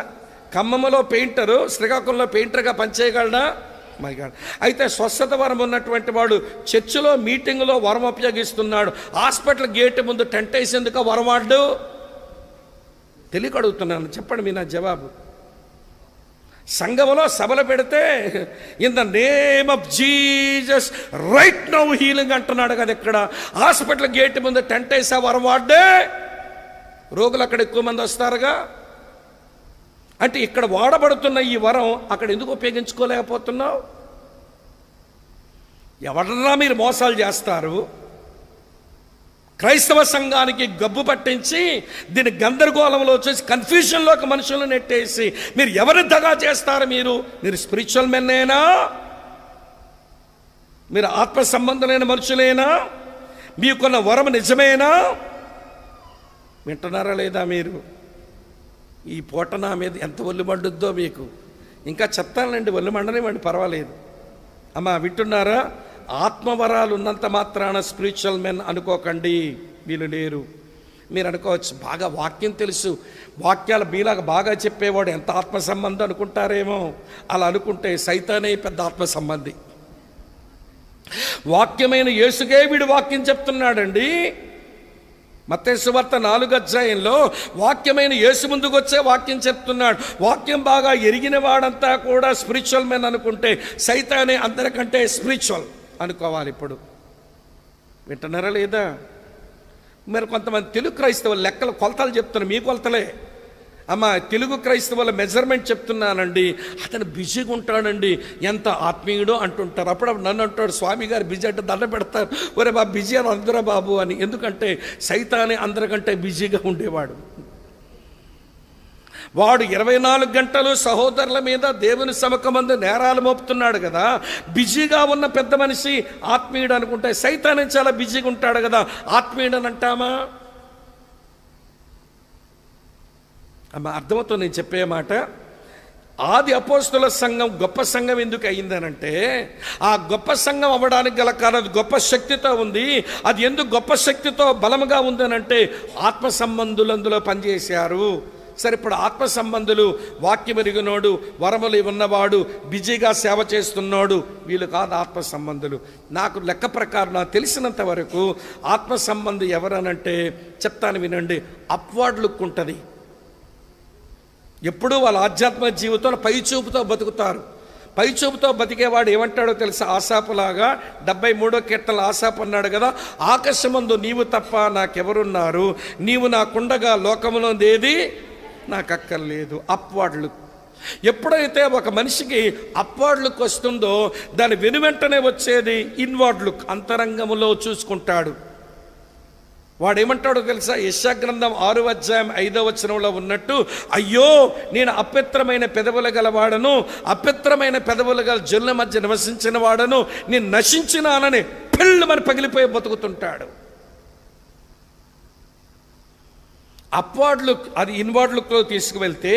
Speaker 2: ఖమ్మంలో పెయింటరు శ్రీకాకుళంలో పెయింటర్గా పనిచేయగలడా? మైగాడు. అయితే స్వస్థత వరం ఉన్నటువంటి వాడు చర్చిలో మీటింగ్లో వరం ఉపయోగిస్తున్నాడు, హాస్పిటల్ గేట్ ముందు టెంట్ వేసేందుకు వరం వాడు? తెలియక అడుగుతున్నాను, చెప్పండి మీ నా జవాబు. సంఘంలో సభలు పెడితే in the name of Jesus right now healing అంటున్నాడు కదా, ఇక్కడ హాస్పిటల్ గేట్ ముందు టెంట్ వేసా వరం వాడే, రోగులు అక్కడ ఎక్కువ మంది వస్తారుగా. అంటే ఇక్కడ వాడబడుతున్న ఈ వరం అక్కడ ఎందుకు ఉపయోగించుకోలేకపోతున్నావు? ఎవరన్నా మీరు మోసాలు చేస్తారు, క్రైస్తవ సంఘానికి గబ్బు పట్టించి దీన్ని గందరగోళంలో చేసి కన్ఫ్యూజన్లోకి మనుషులను నెట్టేసి మీరు ఎవరిని దగా చేస్తారు? మీరు స్పిరిచువల్ మెన్నేనా? మీరు ఆత్మ సంబంధమైన మనుషులేనా? మీకున్న వరం నిజమేనా? వింటున్నారా లేదా మీరు? ఈ పూట నా మీద ఎంత ఒళ్ళు మండుద్దో మీకు ఇంకా చెప్తానండి, ఒళ్ళు మండనివ్వండి, పర్వాలేదు. అమ్మా వింటున్నారా? ఆత్మవరాలు ఉన్నంత మాత్రాన స్పిరిచువల్ మెన్ అనుకోకండి, వీళ్ళు లేరు. మీరు అనుకోవచ్చు బాగా వాక్యం తెలుసు, వాక్యాలు మీలాగా బాగా చెప్పేవాడు ఎంత ఆత్మ సంబంధం అనుకుంటారేమో. అలా అనుకుంటే సైతానే పెద్ద ఆత్మ సంబంధి. వాక్యమైన యేసుకే వీడు వాక్యం చెప్తున్నాడండి. మత్తయి సువార్త 4వ అధ్యాయంలో వాక్యమైన యేసు ముందుకు వచ్చే వాక్యం చెప్తున్నాడు. వాక్యం బాగా ఎరిగిన వాడంతా కూడా స్పిరిచువల్ మెన్ అనుకుంటే సైతానే అందరికంటే స్పిరిచువల్ అనుకోవాలి. ఇప్పుడు వింటున్నారా లేదా? మరి కొంతమంది తెలుగు క్రైస్తవులు లెక్కలు కొలతలు చెప్తున్నారు, మీ కొలతలే అమ్మ. తెలుగు క్రైస్తవుల మెజర్మెంట్ చెప్తున్నానండి. అతను బిజీగా ఉంటాడండి, ఎంత ఆత్మీయుడో అంటుంటారు. అప్పుడప్పుడు నన్ను అంటాడు, స్వామి గారు బిజీ అంటే దండ పెడతారు, ఒరే బాబు బిజీ అని అందరా బాబు అని. ఎందుకంటే సైతానే అందరికంటే బిజీగా ఉండేవాడు. వాడు 24 గంటలు సహోదరుల మీద దేవుని సముఖమందు నేరాలు మోపుతున్నాడు కదా. బిజీగా ఉన్న పెద్ద మనిషి ఆత్మీయుడు అనుకుంటే సైతానే చాలా బిజీగా ఉంటాడు కదా, ఆత్మీయుడు అని అంటామా? అమ్మ అర్థమవుతుంది నేను చెప్పే మాట. ఆది అపోస్తుల సంఘం గొప్ప సంఘం ఎందుకు అయిందనంటే, ఆ గొప్ప సంఘం అవ్వడానికి గల కారణం అది గొప్ప శక్తితో ఉంది. అది ఎందుకు గొప్ప శక్తితో బలముగా ఉందనంటే ఆత్మ సంబంధులు అందులో పనిచేశారు. సరే, ఇప్పుడు ఆత్మ సంబంధులు వాక్యం ఎరిగినోడు, వరములు ఉన్నవాడు, బిజీగా సేవ చేస్తున్నాడు, వీళ్ళు కాదు ఆత్మ సంబంధులు. నాకు లెక్క ప్రకారం నాకు తెలిసినంత వరకు ఆత్మ సంబంధి ఎవరనంటే చెప్తాను వినండి, అప్వార్డ్ లుక్ ఉంటుంది. ఎప్పుడూ వాళ్ళ ఆధ్యాత్మిక జీవితంలో పైచూపుతో బతుకుతారు. పైచూపుతో బతికేవాడు ఏమంటాడో తెలుసా? ఆసాపులాగా 73వ కీర్తనలో ఆసాపు అన్నాడు కదా, ఆకాశమందు నీవు తప్ప నాకెవరున్నారు, నీవు నాకుండగా లోకములో ఏది నాకు అక్కర్లేదు. Upward look. ఎప్పుడైతే ఒక మనిషికి అప్వార్డ్ లుక్ వస్తుందో దాని వెనువెంటనే వచ్చేది ఇన్వార్డ్ లుక్, అంతరంగములో చూసుకుంటాడు. వాడు ఏమంటాడో తెలుసా? యెషయా గ్రంథం 6వ అధ్యాయం 5వ వచనంలో ఉన్నట్టు, అయ్యో నేను అపవిత్రమైన పెదవులు గలవాడను, అపవిత్రమైన పెదవులు గల జనుల మధ్య నివసించిన వాడను, నేను నశించినానని పెళ్ళు మరి పగిలిపోయి బతుకుతుంటాడు. అప్వార్డ్ లుక్ అది ఇన్వార్డ్ లుక్లో తీసుకువెళ్తే,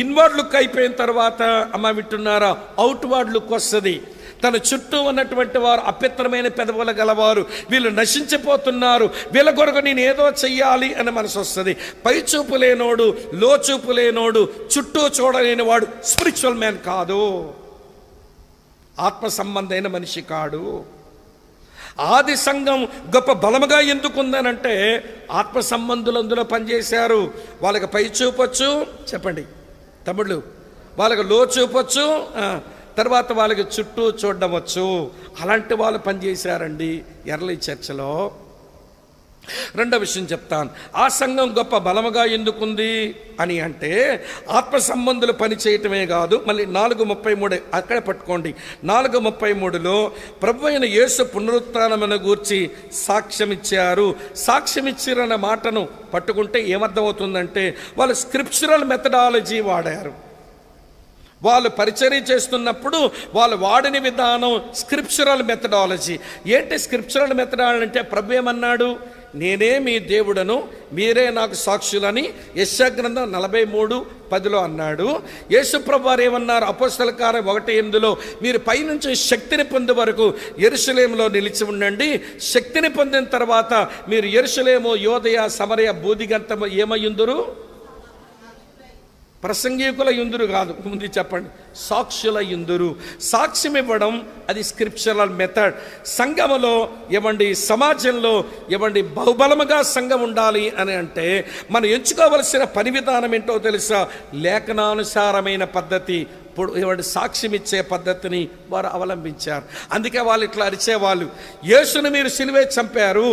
Speaker 2: ఇన్వార్డ్ లుక్ అయిపోయిన తర్వాత అమ్మ వింటున్నారా, అవుట్వార్డ్ లుక్ వస్తుంది. తన చుట్టూ ఉన్నటువంటి వారు అపవిత్రమైన పెదవులు గలవారు, వీళ్ళు నశించిపోతున్నారు, వీళ్ళ కొరకు నేను ఏదో చెయ్యాలి అని మనసు వస్తుంది. పై చూపు లేనోడు, లో చూపు లేనోడు, చుట్టూ చూడలేని వాడు స్పిరిచువల్ మ్యాన్ కాదు, ఆత్మ సంబంధమైన మనిషి కాడు. ఆది సంఘం గొప్ప బలముగా ఎందుకుందనంటే ఆత్మ సంబంధులు అందులో పనిచేశారు. వాళ్ళకి పై చూపొచ్చు, చెప్పండి తమ్ముళ్ళు, వాళ్ళకి లో చూపొచ్చు, తర్వాత వాళ్ళకి చుట్టూ చూడడం వచ్చు. అలాంటి వాళ్ళు పనిచేశారండి ఎర్లీ చర్చలో. రెండో విషయం చెప్తాను. ఆ సంఘం గొప్ప బలముగా ఎందుకుంది అని అంటే ఆత్మ సంబంధులు పని చేయటమే కాదు. మళ్ళీ 4:33 అక్కడే పట్టుకోండి. 4:33లో ప్రభు అయిన యేసు పునరుత్థానమును గూర్చి సాక్ష్యమిచ్చారు. సాక్ష్యమిచ్చారన్న మాటను పట్టుకుంటే ఏమర్థమవుతుందంటే వాళ్ళు స్క్రిప్చురల్ మెథడాలజీ వాడారు. వాళ్ళు పరిచర్య చేస్తున్నప్పుడు వాళ్ళు వాడిన విధానం స్క్రిప్చురల్ మెథడాలజీ. ఏంటి స్క్రిప్చురల్ మెథడాలజీ అంటే ప్రభు ఏమన్నాడు? నేనే మీ దేవుడను, మీరే నాకు సాక్షులని యెషయా గ్రంథం 43:10 అన్నాడు. యేసుప్రభు వారు ఏమన్నారు? అపోస్తల కార్యం 1:8 మీరు పైనుంచి శక్తిని పొందే వరకు యెరూషలేములో నిలిచి ఉండండి. శక్తిని పొందిన తర్వాత మీరు యెరూషలేము, యోదయ, సమరయ, బూదిగంతము ఏమయ్యుందురు? ప్రసంగికుల యుందురు కాదు, ముందు చెప్పండి, సాక్షుల యుందురు. సాక్ష్యం ఇవ్వడం అది స్క్రిప్చురల్ మెథడ్. సంఘములో ఇవ్వండి, సమాజంలో ఇవ్వండి, బహుబలముగా సంఘం ఉండాలి అని అంటే మనం ఎంచుకోవలసిన పని విధానం ఏంటో తెలుసా? లేఖనానుసారమైన పద్ధతి. ఇప్పుడు ఇవ్వండి, సాక్ష్యం ఇచ్చే పద్ధతిని వారు అవలంబించారు. అందుకే వాళ్ళు ఇట్లా అరిచేవాళ్ళు, యేసును మీరు సిలువే చంపారు,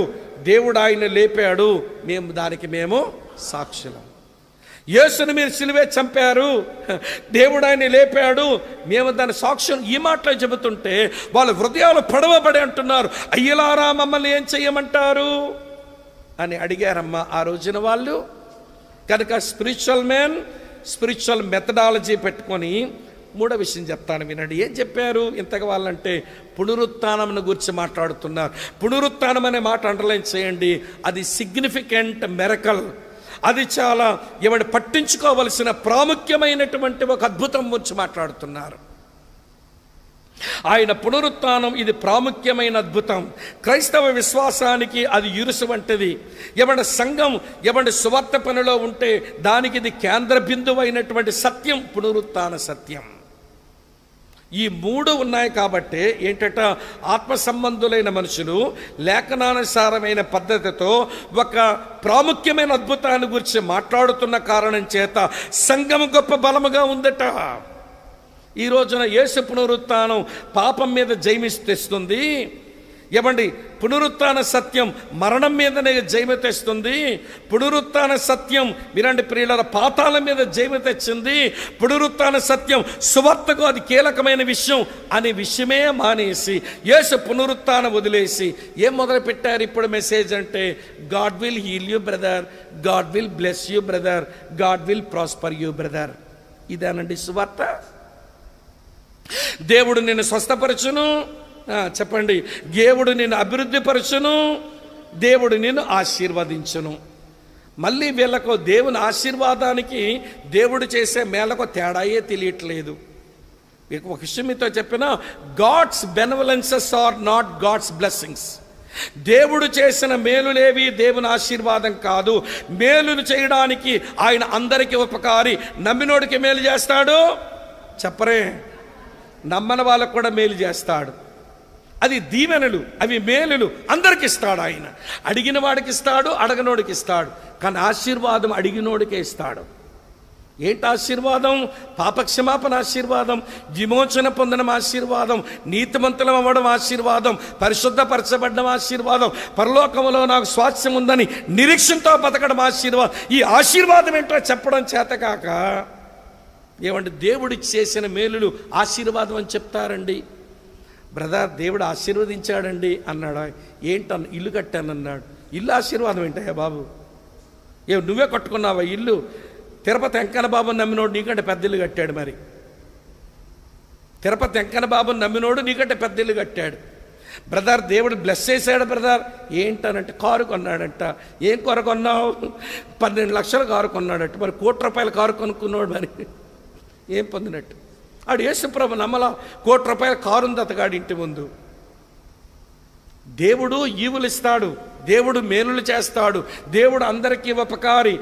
Speaker 2: దేవుడు ఆయన లేపాడు, దానికి మేము సాక్షులం. యేసుని మీరు సిలువే చంపారు, దేవుడు ఆయన లేపాడు, మేము దాని సాక్ష్యం. ఈ మాటలు చెబుతుంటే వాళ్ళ హృదయాలు పడవబడి అంటున్నారు, అయ్యలారా మమ్మల్ని ఏం చెయ్యమంటారు అని అడిగారమ్మా ఆ రోజున వాళ్ళు. కనుక స్పిరిచువల్ మ్యాన్ స్పిరిచువల్ మెథడాలజీ పెట్టుకొని మూడో విషయం చెప్తాను, వినండి. ఏం చెప్పారు ఇంతగా వాళ్ళంటే? పునరుత్థానం గురించి మాట్లాడుతున్నారు. పునరుత్థానం అనే మాట అండర్లైన్ చేయండి. అది సిగ్నిఫికెంట్ మిరకల్. అది చాలా పట్టించుకోవలసిన ప్రాముఖ్యమైనటువంటి ఒక అద్భుతం గురించి మాట్లాడుతున్నారు. ఆయన పునరుత్థానం ఇది ప్రాముఖ్యమైన అద్భుతం. క్రైస్తవ విశ్వాసానికి అది ఇరుసు వంటిది. సంఘం సువార్త పనిలో ఉంటే దానికి ఇది కేంద్ర బిందువు అయినటువంటి సత్యం పునరుత్థాన సత్యం. ఈ మూడు ఉన్నాయి కాబట్టి ఏంటంటే ఆత్మ సంబంధులైన మనుషులు లేఖనానుసారమైన పద్ధతితో ఒక ప్రాముఖ్యమైన అద్భుతాన్ని గురించి మాట్లాడుతున్న కారణం చేత సంఘం గొప్ప బలముగా ఉందట. ఈ రోజున యేసు పునరుత్థానం పాపం మీద జయమిస్ తెస్తుంది. పునరుత్థాన సత్యం మరణం మీదనే జయమ తెస్తుంది. పునరుత్థాన సత్యం వినండి ప్రియులారా, పాతాళం మీద జయమ తెచ్చింది. పునరుత్థాన సత్యం సువార్తకు అది కీలకమైన విషయం అనే విషయమే మానేసి యేసు పునరుత్థానం వదిలేసి ఏం మొదలు పెట్టారు ఇప్పుడు మెసేజ్ అంటే? God will heal you brother, God will bless you brother, God will prosper you brother. ఇదేనండి సువార్త. దేవుడు నిన్ను స్వస్థపరచును, చెప్పండి, దేవుడు నిన్ను అభివృద్ధిపరచును, దేవుడు నిన్ను ఆశీర్వదించును. మళ్ళీ వీళ్ళకు దేవుని ఆశీర్వాదానికి దేవుడు చేసే మేలకు తేడాయే తెలియట్లేదు. ఒక విషయం మీతో చెప్పిన, God's benevolences are not God's blessings. దేవుడు చేసిన మేలులేవి దేవుని ఆశీర్వాదం కాదు. మేలులు చేయడానికి ఆయన అందరికీ ఉపకారి. నమ్మినోడికి మేలు చేస్తాడు, చెప్పరే, నమ్మని వాళ్ళకు కూడా మేలు చేస్తాడు. అది దీవెనలు, అవి మేలులు అందరికి ఇస్తాడు ఆయన. అడిగిన వాడికి ఇస్తాడు, అడగనోడికి ఇస్తాడు. కానీ ఆశీర్వాదం అడిగినోడికే ఇస్తాడు. ఏంటి ఆశీర్వాదం? పాపక్షమాపణ ఆశీర్వాదం, విమోచన పొందడం ఆశీర్వాదం, నీతిమంతులం అవ్వడం ఆశీర్వాదం, పరిశుద్ధపరచబడడం ఆశీర్వాదం, పరలోకంలో నాకు స్వాస్థ్యం ఉందని నిరీక్షణతో బతకడం ఆశీర్వాదం. ఈ ఆశీర్వాదం ఏంటో చెప్పడం చేతకాక దేవుడు చేసిన మేలులు ఆశీర్వాదం అని చెప్తారండి. బ్రదర్, దేవుడు ఆశీర్వదించాడండి అన్నాడు. ఏంటన్న? ఇల్లు కట్టానన్నాడు. ఇల్లు ఆశీర్వాదం ఏంటయ్యా బాబు? నువ్వే కట్టుకున్నావా ఇల్లు? తిరుపతి వెంకన్న బాబుని నమ్మినోడు నీకంటే పెద్ద ఇల్లు కట్టాడు. మరి తిరుపతి వెంకన్న బాబుని నమ్మినోడు నీకంటే పెద్ద ఇల్లు కట్టాడు. బ్రదర్, దేవుడు బ్లెస్ చేశాడు బ్రదర్. ఏంటనంటే కారు కొన్నాడంట. ఏం కారు కొన్నావు? 12 లక్షల కారు కొన్నాడట. మరి ₹1,00,00,000 కారు కొనుక్కున్నాడు. మరి ఏం పొందినట్టు? ఆడు యేసుప్రభు నమ్మల. ₹1,00,00,000 కారు ఉంది అతగాడి ఇంటి ముందు. దేవుడు ఈవులు ఇస్తాడు, దేవుడు మేలులు చేస్తాడు, దేవుడు అందరికీ ఉపకారి.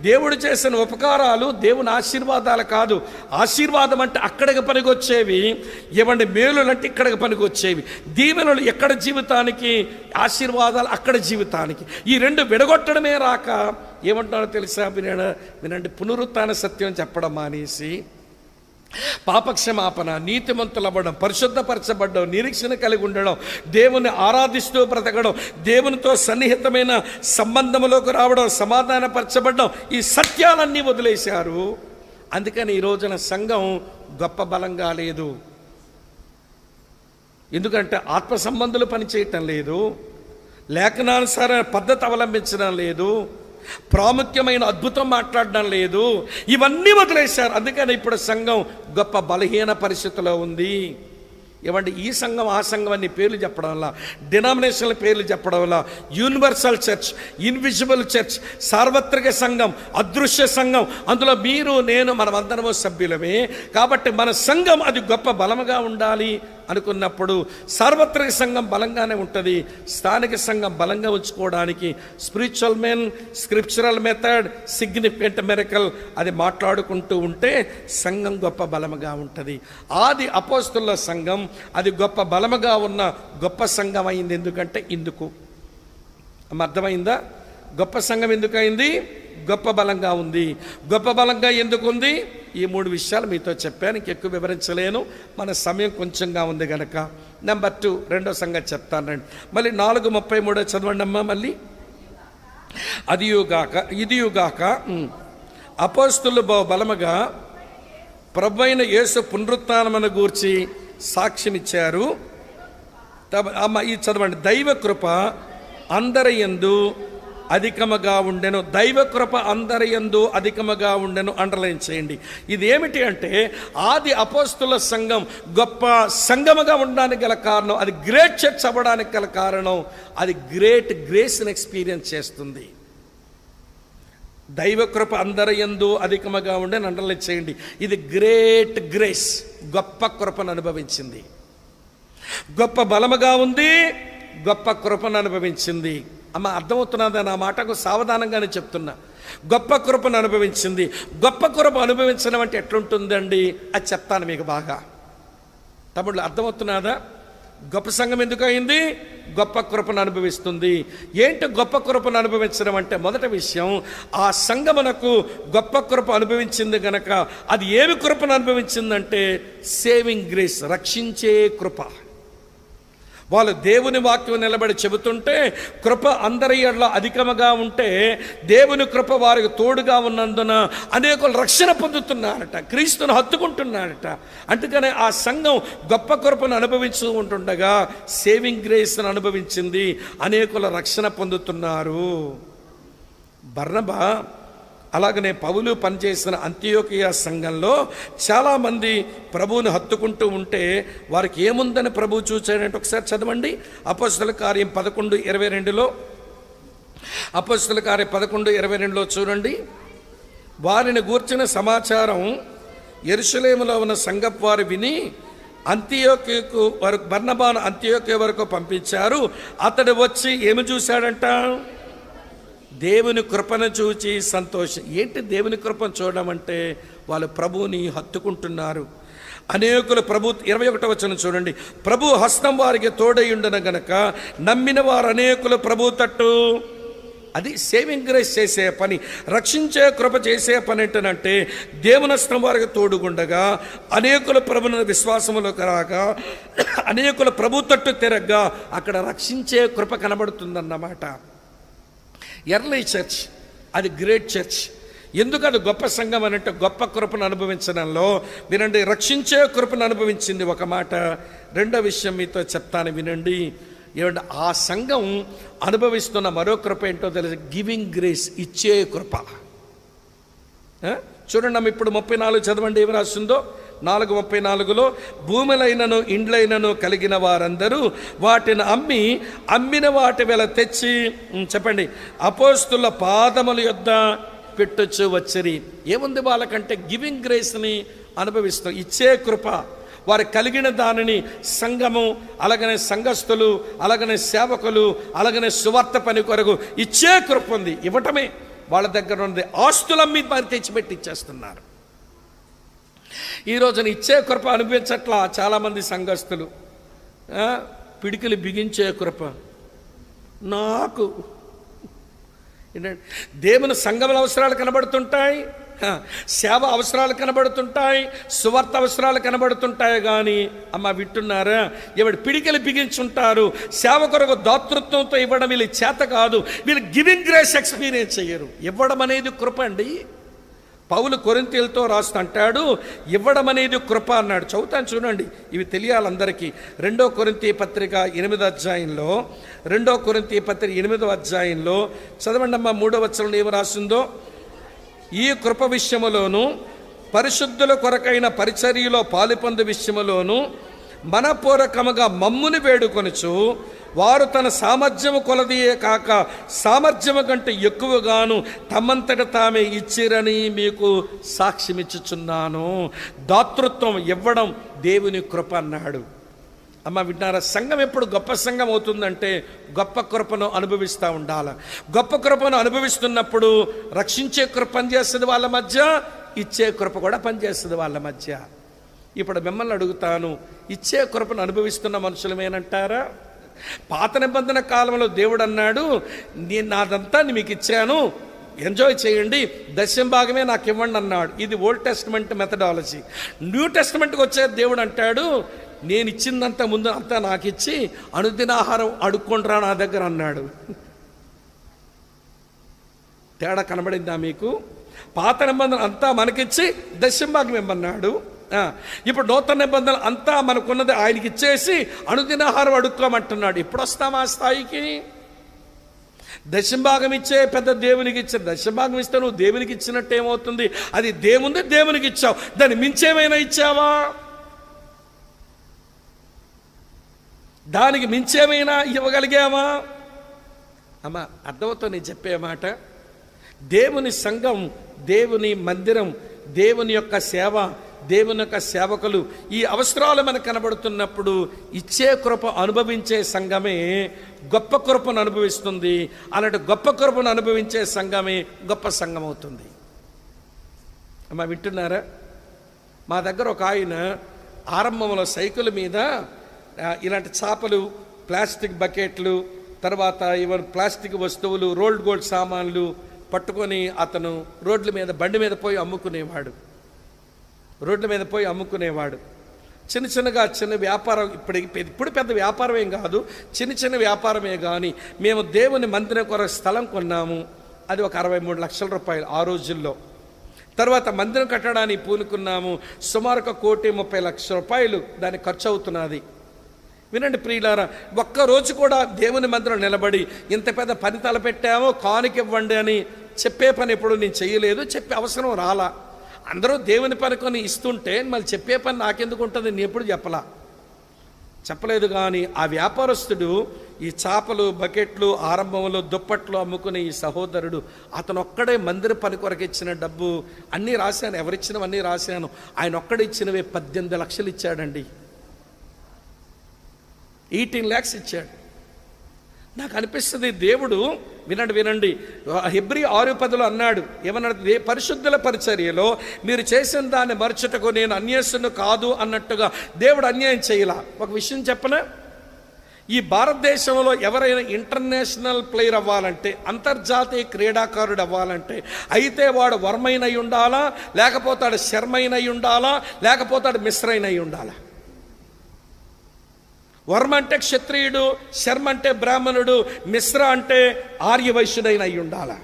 Speaker 2: దేవుడు చేసిన ఉపకారాలు దేవుని ఆశీర్వాదాలు కాదు. ఆశీర్వాదం అంటే అక్కడికి పనికొచ్చేవి, మేలులు అంటే ఇక్కడికి పనికొచ్చేవి. దీవెనలు ఎక్కడ జీవితానికి, ఆశీర్వాదాలు అక్కడ జీవితానికి. ఈ రెండు విడగొట్టడమే రాక ఏమంటారో తెలుసా? వినండి, పునరుత్థాన సత్యం చెప్పడం మానేసి పాపక్షమాపణ, నీతిమంతులవ్వడం, పరిశుద్ధపరచబడడం, నిరీక్షణ కలిగి ఉండడం, దేవుని ఆరాధిస్తూ బ్రతకడం, దేవునితో సన్నిహితమైన సంబంధంలోకి రావడం, సమాధానపరచబడడం, ఈ సత్యాలన్నీ వదిలేశారు. అందుకని ఈ రోజున సంఘం గొప్ప బలంగా లేదు. ఎందుకంటే ఆత్మ సంబంధులు పనిచేయటం లేదు, లేఖనానుసార పద్ధతి అవలంబించడం లేదు, ప్రాముఖ్యమైన అద్భుతం మాట్లాడడం లేదు, ఇవన్నీ వదిలేశారు. అందుకని ఇప్పుడు సంఘం గొప్ప బలహీన పరిస్థితిలో ఉంది. ఏమంటే ఈ సంఘం ఆ సంఘం అన్ని పేర్లు చెప్పడం వల్ల, డినామినేషన్ల పేర్లు చెప్పడం వల్ల, యూనివర్సల్ చర్చ్, ఇన్విజిబుల్ చర్చ్, సార్వత్రిక సంఘం, అదృశ్య సంఘం, అందులో మీరు నేను మనమందరము సభ్యులమే. కాబట్టి మన సంఘం అది గొప్ప బలముగా ఉండాలి అనుకున్నప్పుడు సార్వత్రిక సంఘం బలంగానే ఉంటుంది. స్థానిక సంఘం బలంగా ఉంచుకోవడానికి spiritual men, scriptural method, significant miracle అది మాట్లాడుకుంటూ ఉంటే సంఘం గొప్ప బలముగా ఉంటుంది. ఆది అపోస్తుల సంఘం అది గొప్ప బలముగా ఉన్న గొప్ప సంఘం అయింది. ఎందుకంటే ఇందుకు అర్థమైందా? గొప్ప సంఘం ఎందుకయింది? గొప్ప బలంగా ఉంది. గొప్ప బలంగా ఎందుకు ఉంది? ఈ 3 విషయాలు మీతో చెప్పాను, ఇంకెక్కువ వివరించలేను, మన సమయం కొంచెంగా ఉంది కనుక. నెంబర్ 2 రెండో సంగతి చెప్తానండి. మళ్ళీ 4:33 చదవండి అమ్మా. మళ్ళీ ఇదియుగాక అపోస్తులు బలముగా ప్రభువైన యేసు పునరుత్థానమును గూర్చి సాక్ష్యమిచ్చారు. అమ్మ ఇది చదవండి. దైవ కృప అందరి యందు అధికముగా ఉండెను. దైవ కృప అందరి యందు అధికముగా ఉండెను అండర్లైన్ చేయండి. ఇది ఏమిటి అంటే ఆది అపోస్తుల సంఘం గొప్ప సంఘముగా ఉండడానికి గల కారణం, అది గ్రేట్ చర్చ్ అవ్వడానికి గల కారణం, అది గ్రేట్ గ్రేస్ని ఎక్స్పీరియన్స్ చేస్తుంది. దైవ కృప అందరి యందు అధికముగా ఉండెను అండర్లైన్ చేయండి. ఇది గ్రేట్ గ్రేస్, గొప్ప కృపను అనుభవించింది, గొప్ప బలముగా ఉంది, గొప్ప కృపను అనుభవించింది. అమ్మ అర్థమవుతున్నదా? నా మాటకు సావధానంగానే చెప్తున్నా. గొప్ప కృపను అనుభవించింది. గొప్ప కృప అనుభవించడం అంటే ఎట్లుంటుందండి అది చెప్తాను మీకు బాగా. తమ్ముళ్ళు అర్థమవుతున్నదా? గొప్ప సంఘం ఎందుకు అయింది? గొప్ప కృపను అనుభవిస్తుంది. ఏంటి గొప్ప కృపను అనుభవించడం అంటే? మొదటి విషయం, ఆ సంఘమునకు గొప్ప కృప అనుభవించింది గనక అది ఏమి కృపను అనుభవించిందంటే సేవింగ్ గ్రేస్, రక్షించే కృప. వాళ్ళు దేవుని వాక్యం నిలబడి చెబుతుంటే కృప అందరి యెడల అధికముగా ఉంటే దేవుని కృప వారికి తోడుగా ఉన్నందున అనేకులు రక్షణ పొందుతున్నారట, క్రీస్తును హత్తుకుంటున్నారట. అందుకనే ఆ సంఘం గొప్ప కృపను అనుభవించు ఉంటుండగా సేవింగ్ గ్రేస్ను అనుభవించింది, అనేకుల రక్షణ పొందుతున్నారు. బర్నబా అలాగనే పౌలు పనిచేసిన అంతియోకియా సంఘంలో చాలామంది ప్రభువుని హత్తుకుంటూ ఉంటే వారికి ఏముందని ప్రభువు చూచాడంటే ఒకసారి చదవండి. అపోస్తల కార్యం 11:22లో, అపోస్తల కార్యం 11:22లో చూడండి. వారిని గూర్చిన సమాచారం యెరూషలేములో ఉన్న సంఘపు వారు విని అంతియోకియాకు వరకు, బర్నబాను అంతియోకియా వరకు పంపించారు. అతడు వచ్చి ఏమి చూశాడంట? దేవుని కృపను చూచి సంతోషం. ఏంటి దేవుని కృపను చూడడం అంటే? వాళ్ళు ప్రభువుని హత్తుకుంటున్నారు. అనేకులు ప్రభు 21వ వచనం చూడండి. ప్రభు హస్తం వారికి తోడయుండన గనక నమ్మిన వారు అనేకులు ప్రభు తట్టు. అది సేవింగ్ గ్రేస్ చేసే పని, రక్షించే కృప చేసే పని ఏంటంటే దేవుని హస్తం వారికి తోడుగుండగా అనేకుల ప్రభుని విశ్వాసములోకి రాగా అనేకుల ప్రభు తట్టు తిరగగా అక్కడ రక్షించే కృప కనబడుతుందన్నమాట. ఎర్లీ చర్చ్ అది గ్రేట్ చర్చ్. ఎందుకు అది గొప్ప సంఘం అని అంటే గొప్ప కృపను అనుభవించడంలో వినండి, రక్షించే కృపను అనుభవించింది ఒక మాట. రెండో విషయం మీతో చెప్తాను వినండి. ఏమంటే ఆ సంఘం అనుభవిస్తున్న మరో కృప ఏంటో తెలుసు, గివింగ్ గ్రేస్, ఇచ్చే కృప. చూడండి అమ్మ, ఇప్పుడు 34 చదవండి ఏమి రాస్తుందో. 4:34లో భూములైనను ఇండ్లైనను కలిగిన వారందరూ వాటిని అమ్మిన వాటి వెల తెచ్చి చెప్పండి అపోస్తుల పాదముల యొద్ద పెట్టొచ్చు వచ్చిరి. ఏముంది వాళ్ళకంటే గివింగ్ గ్రేస్ని అనుభవిస్తాం, ఇచ్చే కృప. వారు కలిగిన దానిని సంఘము, అలాగనే సంఘస్థులు, అలాగనే సేవకులు, అలాగనే సువార్త పని కొరకు ఇచ్చే కృప ఉంది. ఇవ్వటమే వాళ్ళ దగ్గర ఉంది. ఆస్తులమ్మి వారు తెచ్చిపెట్టి ఇచ్చేస్తున్నారు. ఈ రోజున ఇచ్చే కృప అనిపించట్లా చాలామంది సంఘస్థులు. పిడికిలు బిగించే కృప నాకు ఏంటంటే దేవుని సంఘముల అవసరాలు కనబడుతుంటాయి, సేవ అవసరాలు కనబడుతుంటాయి, సువార్త అవసరాలు కనబడుతుంటాయి. కానీ అమ్మ వింటున్నారా, ఎవడు పిడికిలు బిగించుంటారు, సేవ కొరకు దాతృత్వంతో ఇవ్వడం వీళ్ళు చేత కాదు, వీళ్ళు గివింగ్ గ్రేస్ ఎక్స్పీరియన్స్ అయ్యారు. ఇవ్వడం అనేది కృప అండి. పౌలు కొరింథీయులతో రాస్తుంటాడు, ఇవ్వడం అనేది కృప అన్నాడు. చదువుతాను చూడండి, ఇవి తెలియాలి అందరికీ. 2 కొరింథీ పత్రిక 8వ అధ్యాయంలో, 2 కొరింథీ పత్రిక 8వ అధ్యాయంలో చదవండి అమ్మ. 3వ వచనంలో ఏమి రాసిందో, ఈ కృప విషయములోను పరిశుద్ధుల కొరకైన పరిచర్యలో పాలుపొందు విషయములోను మనపూర్వకముగా మమ్ముని వేడుకొనుచు, వారు తన సామర్థ్యము కొలదియే కాక సామర్థ్యము కంటే ఎక్కువగాను తమంతట తామే ఇచ్చిరని మీకు సాక్ష్యమిచ్చుచున్నాను. దాతృత్వం ఇవ్వడం దేవుని కృప అన్నాడు. అమ్మ వింటారా, సంఘం ఎప్పుడు గొప్ప సంఘం అవుతుందంటే గొప్ప కృపను అనుభవిస్తూ ఉండాలి. గొప్ప కృపను అనుభవిస్తున్నప్పుడు రక్షించే కృప పనిచేస్తుంది వాళ్ళ మధ్య, ఇచ్చే కృప కూడా పనిచేస్తుంది వాళ్ళ మధ్య. ఇప్పుడు మిమ్మల్ని అడుగుతాను, ఇచ్చే కృపను అనుభవిస్తున్న మనుషులమేనంటారా? పాత నిబంధన కాలంలో దేవుడు అన్నాడు, నేను నాదంతా మీకు ఇచ్చాను, ఎంజాయ్ చేయండి, దశం భాగమే నాకు ఇవ్వండి అన్నాడు. ఇది ఓల్డ్ టెస్ట్మెంట్ మెథడాలజీ. న్యూ టెస్ట్మెంట్కి వచ్చే దేవుడు అంటాడు, నేను ఇచ్చిందంతా ముందు అంతా నాకు ఇచ్చి అనుదినాహారం అడుక్కొండ్రా నా దగ్గర అన్నాడు. తేడా కనబడిందా మీకు? పాత నిబంధన అంతా మనకిచ్చి దశం భాగం ఇవ్వమన్నాడు. ఇప్పుడు నూతన నిబంధనలు అంతా మనకున్నది ఆయనకి ఇచ్చేసి అనుదినాహారం అడుక్కోమంటున్నాడు. ఎప్పుడు వస్తాం ఆ స్థాయికి? దశంభాగం ఇచ్చే పెద్ద దేవునికి ఇచ్చే. దశంభాగం ఇస్తే నువ్వు దేవునికి ఇచ్చినట్టు ఏమవుతుంది? అది దేవునికి ఇచ్చావు, దాన్ని మించేమైనా ఇచ్చావా? దానికి మించేమైనా ఇవ్వగలిగామా? అమ్మ అర్థమవుతో నేను చెప్పే మాట, దేవుని సంఘం, దేవుని మందిరం, దేవుని యొక్క సేవ, దేవుని యొక్క సేవకులు, ఈ అవసరాలు మనకు కనబడుతున్నప్పుడు ఇచ్చే కృప అనుభవించే సంఘమే గొప్ప కృపను అనుభవిస్తుంది. అలాంటి గొప్ప కృపను అనుభవించే సంఘమే గొప్ప సంఘం అవుతుంది. అమ్మ వింటున్నారా? మా దగ్గర ఒక ఆయన ఆరంభంలో సైకిల్ మీద ఇలాంటి చేపలు, ప్లాస్టిక్ బకెట్లు, తర్వాత ఇవన్నీ ప్లాస్టిక్ వస్తువులు, రోల్డ్ గోల్డ్ సామాన్లు పట్టుకొని అతను రోడ్ల మీద, బండి మీద పోయి అమ్ముకునేవాడు. చిన్న చిన్నగా చిన్న వ్యాపారం, ఇప్పుడు పెద్ద వ్యాపారం ఏం కాదు, చిన్న వ్యాపారమే. కానీ మేము దేవుని మందిరం కొరకు స్థలం కొన్నాము. అది ఒక 63 లక్షల రూపాయలు ఆ రోజుల్లో. తర్వాత మందిరం కట్టడానికి పూనుకున్నాము. సుమారు 1,30,00,000 రూపాయలు దానికి ఖర్చు అవుతున్నది. వినండి ప్రియులారా, ఒక్కరోజు కూడా దేవుని మందిరం నిలబడి ఇంత పెద్ద పని తలపెట్టామో కానుక ఇవ్వండి అని చెప్పే పని ఎప్పుడు నేను చేయలేదు, చెప్పే అవసరం రాలా. అందరూ దేవుని పని కొని ఇస్తుంటే మళ్ళీ చెప్పే పని నాకెందుకు ఉంటుంది, నేను ఎప్పుడు చెప్పలేదు. కానీ ఆ వ్యాపారస్తుడు ఈ చేపలు, బకెట్లు, ఆరంభంలో దుప్పట్లు అమ్ముకునే ఈ సహోదరుడు, అతను ఒక్కడే మందిర పని కొరకు ఇచ్చిన డబ్బు అన్నీ రాశాను, ఎవరిచ్చినవన్నీ రాశాను. ఆయన ఒక్కడే ఇచ్చినవే 18 లక్షలు ఇచ్చాడండి. 18 lakhs ఇచ్చాడు. నాకు అనిపిస్తుంది దేవుడు, వినండి, హెబ్రీ 6:10 అన్నాడు, ఏమన్నాడు? పరిశుద్ధుల పరిచర్యలో మీరు చేసిన దాన్ని మరచుటకు నేను అన్యాయస్తును కాదు అన్నట్టుగా దేవుడు అన్యాయం చేయలా. ఒక విషయం చెప్పనా, ఈ భారతదేశంలో ఎవరైనా ఇంటర్నేషనల్ ప్లేయర్ అవ్వాలంటే, అంతర్జాతీయ క్రీడాకారుడు అవ్వాలంటే, అయితే వాడు వర్మైన అయి ఉండాలా, లేకపోతే శర్మైన అయి ఉండాలా, లేకపోతే మిశ్రైన అయి ఉండాలా. వర్మ అంటే క్షత్రియుడు, శర్మ అంటే బ్రాహ్మణుడు, మిశ్ర అంటే ఆర్యవైశ్యుడైన అయి ఉండాలా.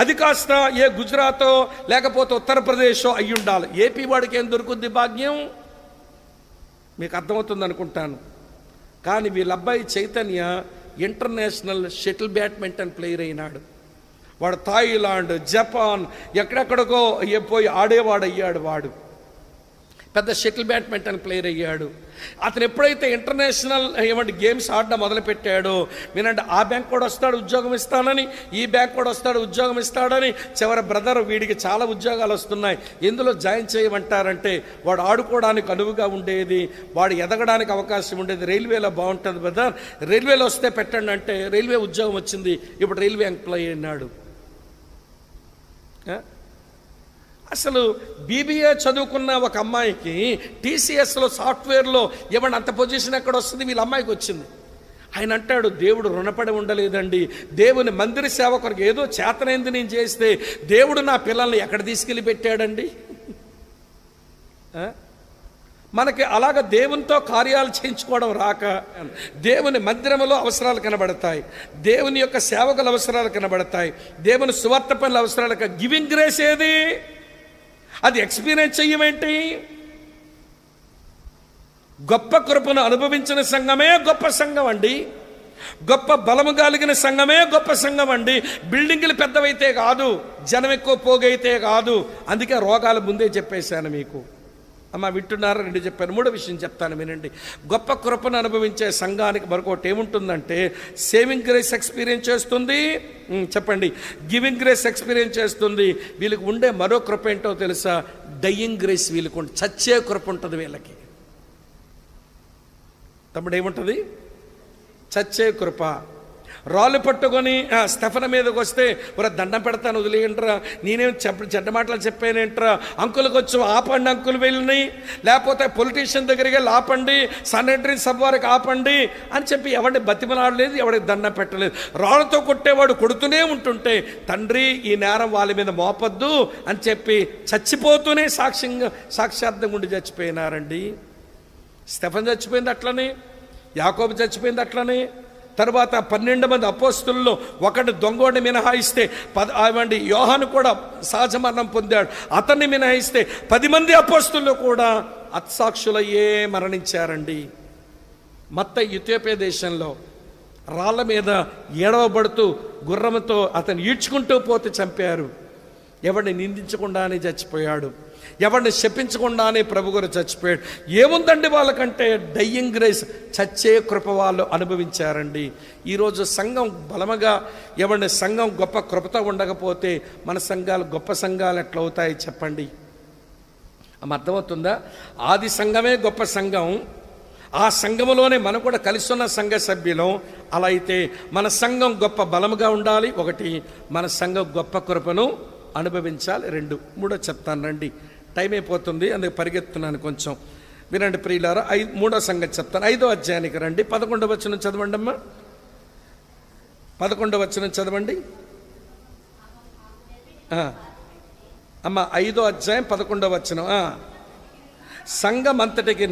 Speaker 2: అది కాస్త ఏ గుజరాతో లేకపోతే ఉత్తరప్రదేశో అయి ఉండాలి. ఏపీ వాడికి ఏం దొరుకుద్ది భాగ్యం? మీకు అర్థమవుతుంది అనుకుంటాను. కానీ వీళ్ళ అబ్బాయి Chaitanya international shuttle badminton player అయినాడు. వాడు థాయిలాండ్, జపాన్, ఎక్కడెక్కడికో పోయి ఆడేవాడు అయ్యాడు. వాడు పెద్ద షటిల్ బ్యాడ్మింటన్ ప్లేయర్ అయ్యాడు. అతను ఎప్పుడైతే ఇంటర్నేషనల్ గేమ్స్ ఆడడం మొదలుపెట్టాడో, వినండి, ఆ బ్యాంక్ కూడా వస్తాడు ఉద్యోగం ఇస్తానని, ఈ బ్యాంక్ కూడా వస్తాడు ఉద్యోగం ఇస్తాడని. చివరి బ్రదర్ వీడికి చాలా ఉద్యోగాలు వస్తున్నాయి, ఎందులో జాయిన్ చేయమంటారంటే వాడు ఆడుకోవడానికి అనువుగా ఉండేది, వాడు ఎదగడానికి అవకాశం ఉండేది రైల్వేలో బాగుంటుంది బ్రదర్, రైల్వేలో వస్తే పెట్టండి అంటే రైల్వే ఉద్యోగం వచ్చింది. ఇప్పుడు రైల్వే ఎంప్లాయీ అన్నాడు. అసలు బీబీఏ చదువుకున్న ఒక అమ్మాయికి టీసీఎస్లో సాఫ్ట్వేర్లో ఇవ్వండి అంత పొజిషన్ ఎక్కడ వస్తుంది? వీళ్ళ అమ్మాయికి వచ్చింది. ఆయన అంటాడు, దేవుడు రుణపడి ఉండలేదండి. దేవుని మందిర సేవ కొరకు ఏదో చేతనైంది నేను చేస్తే దేవుడు నా పిల్లల్ని ఎక్కడ తీసుకెళ్ళి పెట్టాడండి? మనకి అలాగ దేవునితో కార్యాలు చేయించుకోవడం రాక దేవుని మందిరంలో అవసరాలు కనబడతాయి, దేవుని యొక్క సేవకుల అవసరాలు కనబడతాయి, దేవుని సువార్త పనుల అవసరాలకు గివింగ్ గ్రేస్ ఏది? అది ఎక్స్పీరియన్స్ చెయ్యమేంటి? గొప్ప కృపను అనుభవించిన సంఘమే గొప్ప సంఘం అండి. గొప్ప బలము కలిగిన సంఘమే గొప్ప సంఘం అండి. బిల్డింగులు పెద్దవైతే కాదు, జనం ఎక్కువ పోగైతే కాదు. అందుకే రోగాలు ముందే చెప్పేశాను మీకు. అమ్మ వింటున్నారా? రెండు చెప్పాను. మూడో విషయం చెప్తాను వినండి. గొప్ప కృపను అనుభవించే సంఘానికి మరొకటి ఏముంటుందంటే సేవింగ్ గ్రేస్ ఎక్స్పీరియన్స్ చేస్తుంది. చెప్పండి. గివింగ్ గ్రేస్ ఎక్స్పీరియన్స్ చేస్తుంది. వీళ్ళకి ఉండే మరో కృప ఏంటో తెలుసా? Dying grace. వీళ్ళకు చచ్చే కృప ఉంటుంది వీళ్ళకి. తమ్ముడు ఏముంటుంది? చచ్చే కృప. రాళ్ళు పట్టుకొని స్టెఫన్ మీదకి వస్తే ఒక దండం పెడతాను వదిలేయంట్రా, నేనేం చెడ్డ మాటలు చెప్పానేంట్రా, అంకులకు వచ్చి ఆపండి, అంకులు వెళ్ళినాయి, లేకపోతే పొలిటీషియన్ దగ్గరికి వెళ్ళి ఆపండి, సన్నెంటరీ సభ వారికి ఆపండి అని చెప్పి ఎవరిని బతిమలాడలేదు, ఎవరికి దండం పెట్టలేదు. రాళ్ళతో కొట్టేవాడు కొడుతూనే ఉంటుంటే తండ్రి ఈ నేరం వాళ్ళ మీద మోపొద్దు అని చెప్పి చచ్చిపోతూనే సాక్షార్థంగా ఉండి చచ్చిపోయినారండి. స్టెఫన్ చచ్చిపోయింది అట్లనే, యాకోబు చచ్చిపోయింది అట్లనే. తర్వాత 12 మంది అపోస్తుల్లో ఒకటి దొంగోడిని మినహాయిస్తే యోహాను కూడా సహజ మరణం పొందాడు, అతన్ని మినహాయిస్తే 10 మంది అపోస్తుల్లో కూడా హతసాక్షులయ్యే మరణించారండి. ఇథియోపియా దేశంలో రాళ్ళ మీద ఏడవబడుతూ గుర్రంతో అతను ఈడ్చుకుంటూ పోతే చంపారు. ఎవరిని నిందించకుండానే చచ్చిపోయాడు, ఎవరిని శపించకుండానే ప్రభు గారు చచ్చిపోయాడు. ఏముందండి వాళ్ళకంటే? డయింగ్ గ్రేస్, చచ్చే కృప వాళ్ళు అనుభవించారండి. ఈరోజు సంఘం బలముగా ఎవరిని సంఘం గొప్ప కృపతో ఉండకపోతే మన సంఘాలు గొప్ప సంఘాలు ఎట్లా అవుతాయి చెప్పండి? అర్థమవుతుందా? ఆది సంఘమే గొప్ప సంఘం, ఆ సంఘములోనే మనం కూడా కలిసి ఉన్న సంఘ సభ్యులం. అలా అయితే మన సంఘం గొప్ప బలముగా ఉండాలి, ఒకటి. మన సంఘం గొప్ప కృపను అనుభవించాలి, రెండు. మూడో చెప్తాను రండి, టైం అయిపోతుంది అందుకు పరిగెత్తున్నాను కొంచెం. వినండి ప్రియులారా, మూడో సంగతి చెప్తాను. 5వ అధ్యాయానికి రండి. 11వ వచనం చదవండి అమ్మా. 11వ వచనం చదవండి అమ్మ. 5వ అధ్యాయం 11వ వచనం. సంఘమంతటికి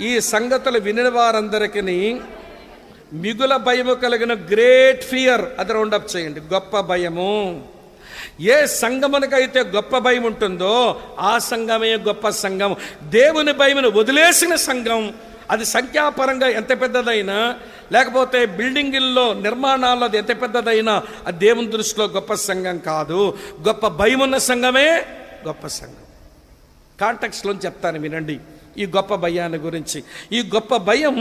Speaker 2: ఈ సంగతులు విని వారందరికీ మిగుల భయము కలిగిన గ్రేట్ ఫియర్, అది రౌండప్ చేయండి, గొప్ప భయము. ఏ సంఘమునకైతే గొప్ప భయం ఉంటుందో ఆ సంఘమే గొప్ప సంఘం. దేవుని భయమును వదిలేసిన సంఘం, అది సంఖ్యాపరంగా ఎంత పెద్దదైనా, లేకపోతే బిల్డింగుల్లో నిర్మాణాల్లో అది ఎంత పెద్దదైనా, అది దేవుని దృష్టిలో గొప్ప సంఘం కాదు. గొప్ప భయం ఉన్న సంఘమే గొప్ప సంఘం. కాంటెక్స్ట్లో చెప్తాను వినండి ఈ గొప్ప భయాన్ని గురించి. ఈ గొప్ప భయం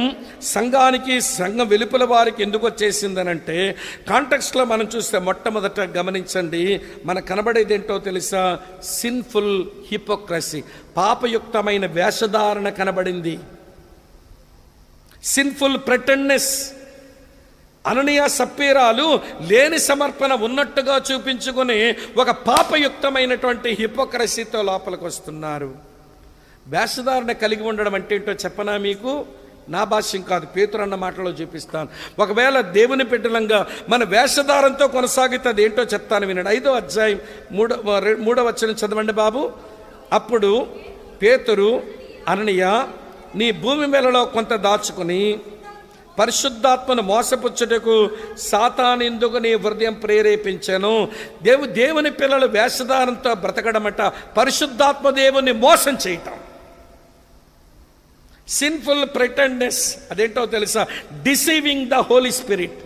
Speaker 2: సంఘానికి, సంఘం వెలుపల వారికి ఎందుకు వచ్చేసిందనంటే, కాంటెక్స్ట్లో మనం చూస్తే మొట్టమొదట గమనించండి, మనకు కనబడేది ఏంటో తెలుసా? సిన్ఫుల్ హిపోక్రసీ, పాపయుక్తమైన వేషధారణ కనబడింది. సిన్ఫుల్ ప్రెటెండ్నెస్. అననీయ సప్పీరాలు లేని సమర్పణ ఉన్నట్టుగా చూపించుకుని ఒక పాపయుక్తమైనటువంటి హిపోక్రసీతో లోపలికి వస్తున్నారు. వేషధారణ కలిగి ఉండడం అంటే ఏంటో చెప్పనా మీకు? నా భాష్యం కాదు, పేతురు అన్న మాటలో చూపిస్తాను. ఒకవేళ దేవుని బిడ్డలంగా మన వేషధారంతో కొనసాగితే ఏంటో చెప్తాను వినండి. 5వ అధ్యాయం 3వ వచనం చదవండి బాబు. అప్పుడు పేతురు, అననీయ, నీ భూమి మేలలో కొంత దాచుకుని పరిశుద్ధాత్మను మోసపుచ్చుటకు సాతాను ఎందుకు నీ హృదయం ప్రేరేపించాను. దేవుని పిల్లలు వేషధారంతో బ్రతకడమట పరిశుద్ధాత్మ దేవుని మోసం చేయటం. సిన్ఫుల్ ప్రిటెండెన్స్, అదేంటో తెలుసా? Deceiving the Holy Spirit.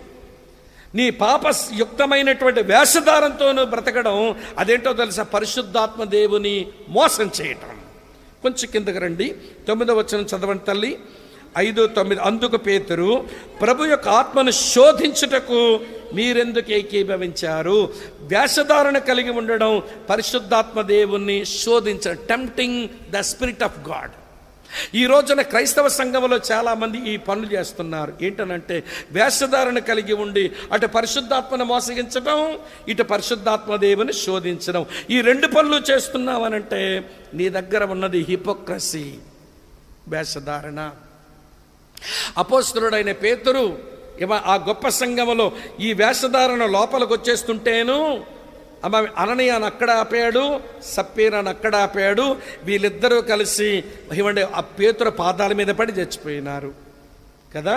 Speaker 2: నీ పాపయుక్తమైనటువంటి వేషధారంతోనూ బ్రతకడం, అదేంటో తెలుసా? పరిశుద్ధాత్మ దేవుని మోసం చేయటం. కొంచెం కిందకి రండి, 9వ వచనం చదవండి తల్లి. 5:9. అందుకు పేతురు, ప్రభు యొక్క ఆత్మను శోధించుటకు మీరెందుకు ఏకీభవించారు? వేషధారణ కలిగి ఉండడం, పరిశుద్ధాత్మ దేవుణ్ణి శోధించడం, tempting the spirit of God. ఈ రోజున క్రైస్తవ సంఘంలో చాలామంది ఈ పనులు చేస్తున్నారు. ఏంటనంటే వేషధారణ కలిగి ఉండి అటు పరిశుద్ధాత్మను మోసగించడం, ఇటు పరిశుద్ధాత్మ దేవుని శోధించడం. ఈ రెండు పనులు చేస్తున్నావనంటే నీ దగ్గర ఉన్నది హిపోక్రసీ, వేషధారణ. అపోస్తలుడైన పేతురు ఆ గొప్ప సంఘములో ఈ వేషధారణ లోపలికి వచ్చేస్తుంటేను అననీయాను అక్కడ ఆపాడు, సప్పీరాను అక్కడ ఆపాడు. వీళ్ళిద్దరూ కలిసి ఏమంటే ఆ పేతురు పాదాల మీద పడి చచ్చిపోయినారు కదా.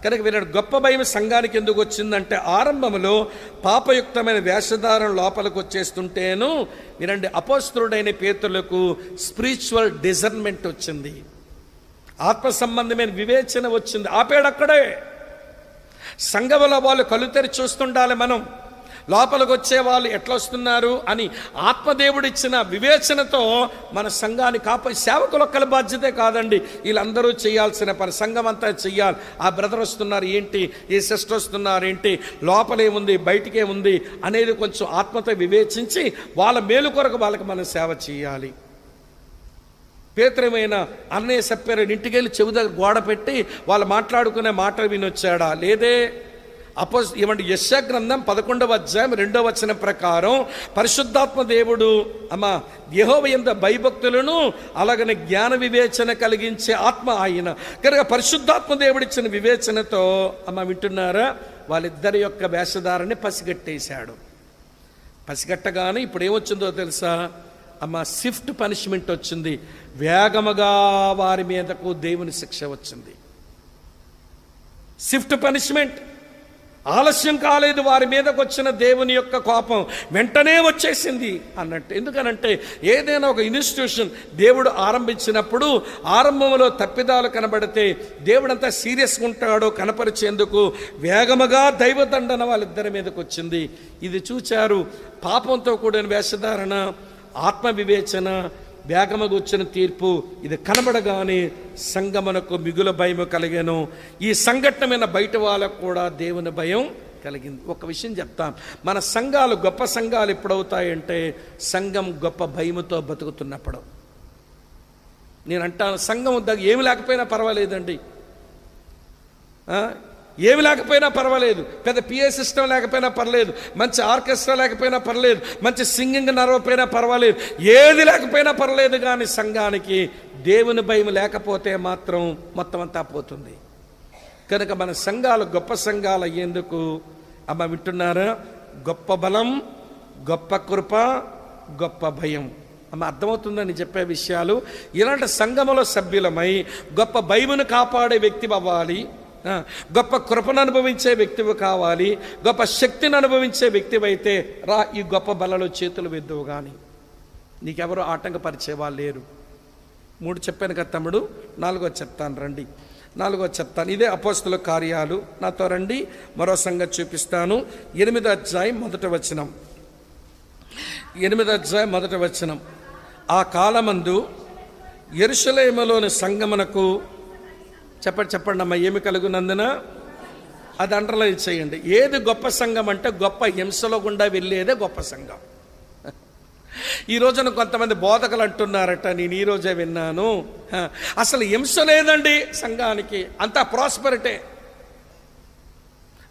Speaker 2: కనుక వీళ్ళ గొప్ప భయం సంఘానికి ఎందుకు వచ్చిందంటే, ఆరంభంలో పాపయుక్తమైన వేషధారణ లోపలికి వచ్చేస్తుంటేను వినండి, అపోస్తలుడైన పేతురులకు స్పిరిచువల్ డిజర్న్మెంట్ వచ్చింది, ఆత్మ సంబంధమైన వివేచన వచ్చింది. ఆపాడు అక్కడే. సంఘంలో వాళ్ళు కళ్ళు తెరిచి చూస్తుండాలి. మనం లోపలికి వచ్చే వాళ్ళు ఎట్లా వస్తున్నారు అని ఆత్మదేవుడు ఇచ్చిన వివేచనతో మన సంఘాన్ని సేవకులు ఒక్కల బాధ్యతే కాదండి, వీళ్ళందరూ చేయాల్సిన పని. సంఘం అంతా చెయ్యాలి. ఆ బ్రదర్ వస్తున్నారు ఏంటి, ఈ సిస్టర్ వస్తున్నారు ఏంటి, లోపలేముంది బయటికేముంది అనేది కొంచెం ఆత్మతో వివేచించి వాళ్ళ మేలు కొరకు వాళ్ళకి మనం సేవ చేయాలి. పేతురుమైన అన్నయ్య చెప్పారు, ఇంటికి వెళ్ళి చెవి దగ్గర గోడ పెట్టి వాళ్ళు మాట్లాడుకునే మాటలు వినొచ్చాడా? లేదే. ఏమంటే యెషయా గ్రంథం 11వ అధ్యాయం 2వ వచనం ప్రకారం పరిశుద్ధాత్మ దేవుడు యెహోవా యందు భయభక్తులను అలాగనే జ్ఞాన వివేచన కలిగించే ఆత్మ ఆయన. కనుక పరిశుద్ధాత్మ దేవుడు ఇచ్చిన వివేచనతో వింటున్నారా, వాళ్ళిద్దరి యొక్క వేషధారాన్ని పసిగట్టేశాడు. పసిగట్టగానే ఇప్పుడు ఏమొచ్చిందో తెలుసా షిఫ్ట్ పనిష్మెంట్ వచ్చింది. వేగముగా వారి మీదకు దేవుని శిక్ష వచ్చింది. Shift punishment. ఆలస్యం కాలేదు, వారి మీదకు వచ్చిన దేవుని యొక్క కోపం వెంటనే వచ్చేసింది అన్నట్టు. ఎందుకనంటే ఏదైనా ఒక ఇన్స్టిట్యూషన్ దేవుడు ఆరంభించినప్పుడు ఆరంభంలో తప్పిదాలు కనబడితే దేవుడంతా సీరియస్గా ఉంటాడో కనపరిచేందుకు వేగముగా దైవదండన వాళ్ళిద్దరి మీదకు వచ్చింది. ఇది చూచారు. పాపంతో కూడిన వేషధారణ, ఆత్మ వివేచన, వేగముగా వచ్చిన తీర్పు, ఇది కనబడగానే సంఘమునకు మిగుల భయం కలిగాను. ఈ సంఘటన మీద బయట వాళ్ళకు కూడా దేవుని భయం కలిగింది. ఒక విషయం చెప్తాం, మన సంఘాలు గొప్ప సంఘాలు ఎప్పుడవుతాయంటే సంఘం గొప్ప భయముతో బతుకుతున్నప్పుడు. నేను అంటాను, సంఘం ఏమి లేకపోయినా పర్వాలేదండి, ఏమి లేకపోయినా పర్వాలేదు, పెద్ద పిఏ సిస్టమ్ లేకపోయినా పర్లేదు, మంచి ఆర్కెస్ట్రా లేకపోయినా పర్లేదు, మంచి సింగింగ్ నడవపోయినా పర్వాలేదు, ఏది లేకపోయినా పర్లేదు, కానీ సంఘానికి దేవుని భయం లేకపోతే మాత్రం మొత్తం అంతా పోతుంది. కనుక మన సంఘాలు గొప్ప సంఘాలు అయ్యేందుకు వింటున్నారా, గొప్ప బలం, గొప్ప కృప, గొప్ప భయం. అర్థమవుతుందని చెప్పే విషయాలు. ఇలాంటి సంఘములో సభ్యులమై గొప్ప భయమును కాపాడే వ్యక్తి అవ్వాలి, గొప్ప కృపను అనుభవించే వ్యక్తివి కావాలి, గొప్ప శక్తిని అనుభవించే వ్యక్తివైతే రా ఈ గొప్ప బలలో చేతులు వెద్దువు. కానీ నీకెవరో ఆటంకపరిచే వాళ్ళు లేరు. 3 చెప్పాను కదా తమ్ముడు, 4వ చెప్తాను రండి. 4వ చెప్తాను. ఇదే అపోస్తలుల కార్యాలు. నాతో రండి, మరో సంగతి చూపిస్తాను. 8వ అధ్యాయం 1వ వచనం. 8వ అధ్యాయం 1వ వచనం. ఆ కాలమందు యెరూషలేములోని సంగమునకు చెప్పండి అమ్మా, ఏమి కలుగునందున? అది అండర్లైన్ చేయండి. ఏది గొప్ప సంఘం అంటే గొప్ప హింసలో గుండా వెళ్ళేదే గొప్ప సంఘం. ఈ రోజున కొంతమంది బోధకులు అంటున్నారట, నేను ఈరోజే విన్నాను, అసలు హింస లేదండి సంఘానికి, అంతా ప్రాస్పరిటీ.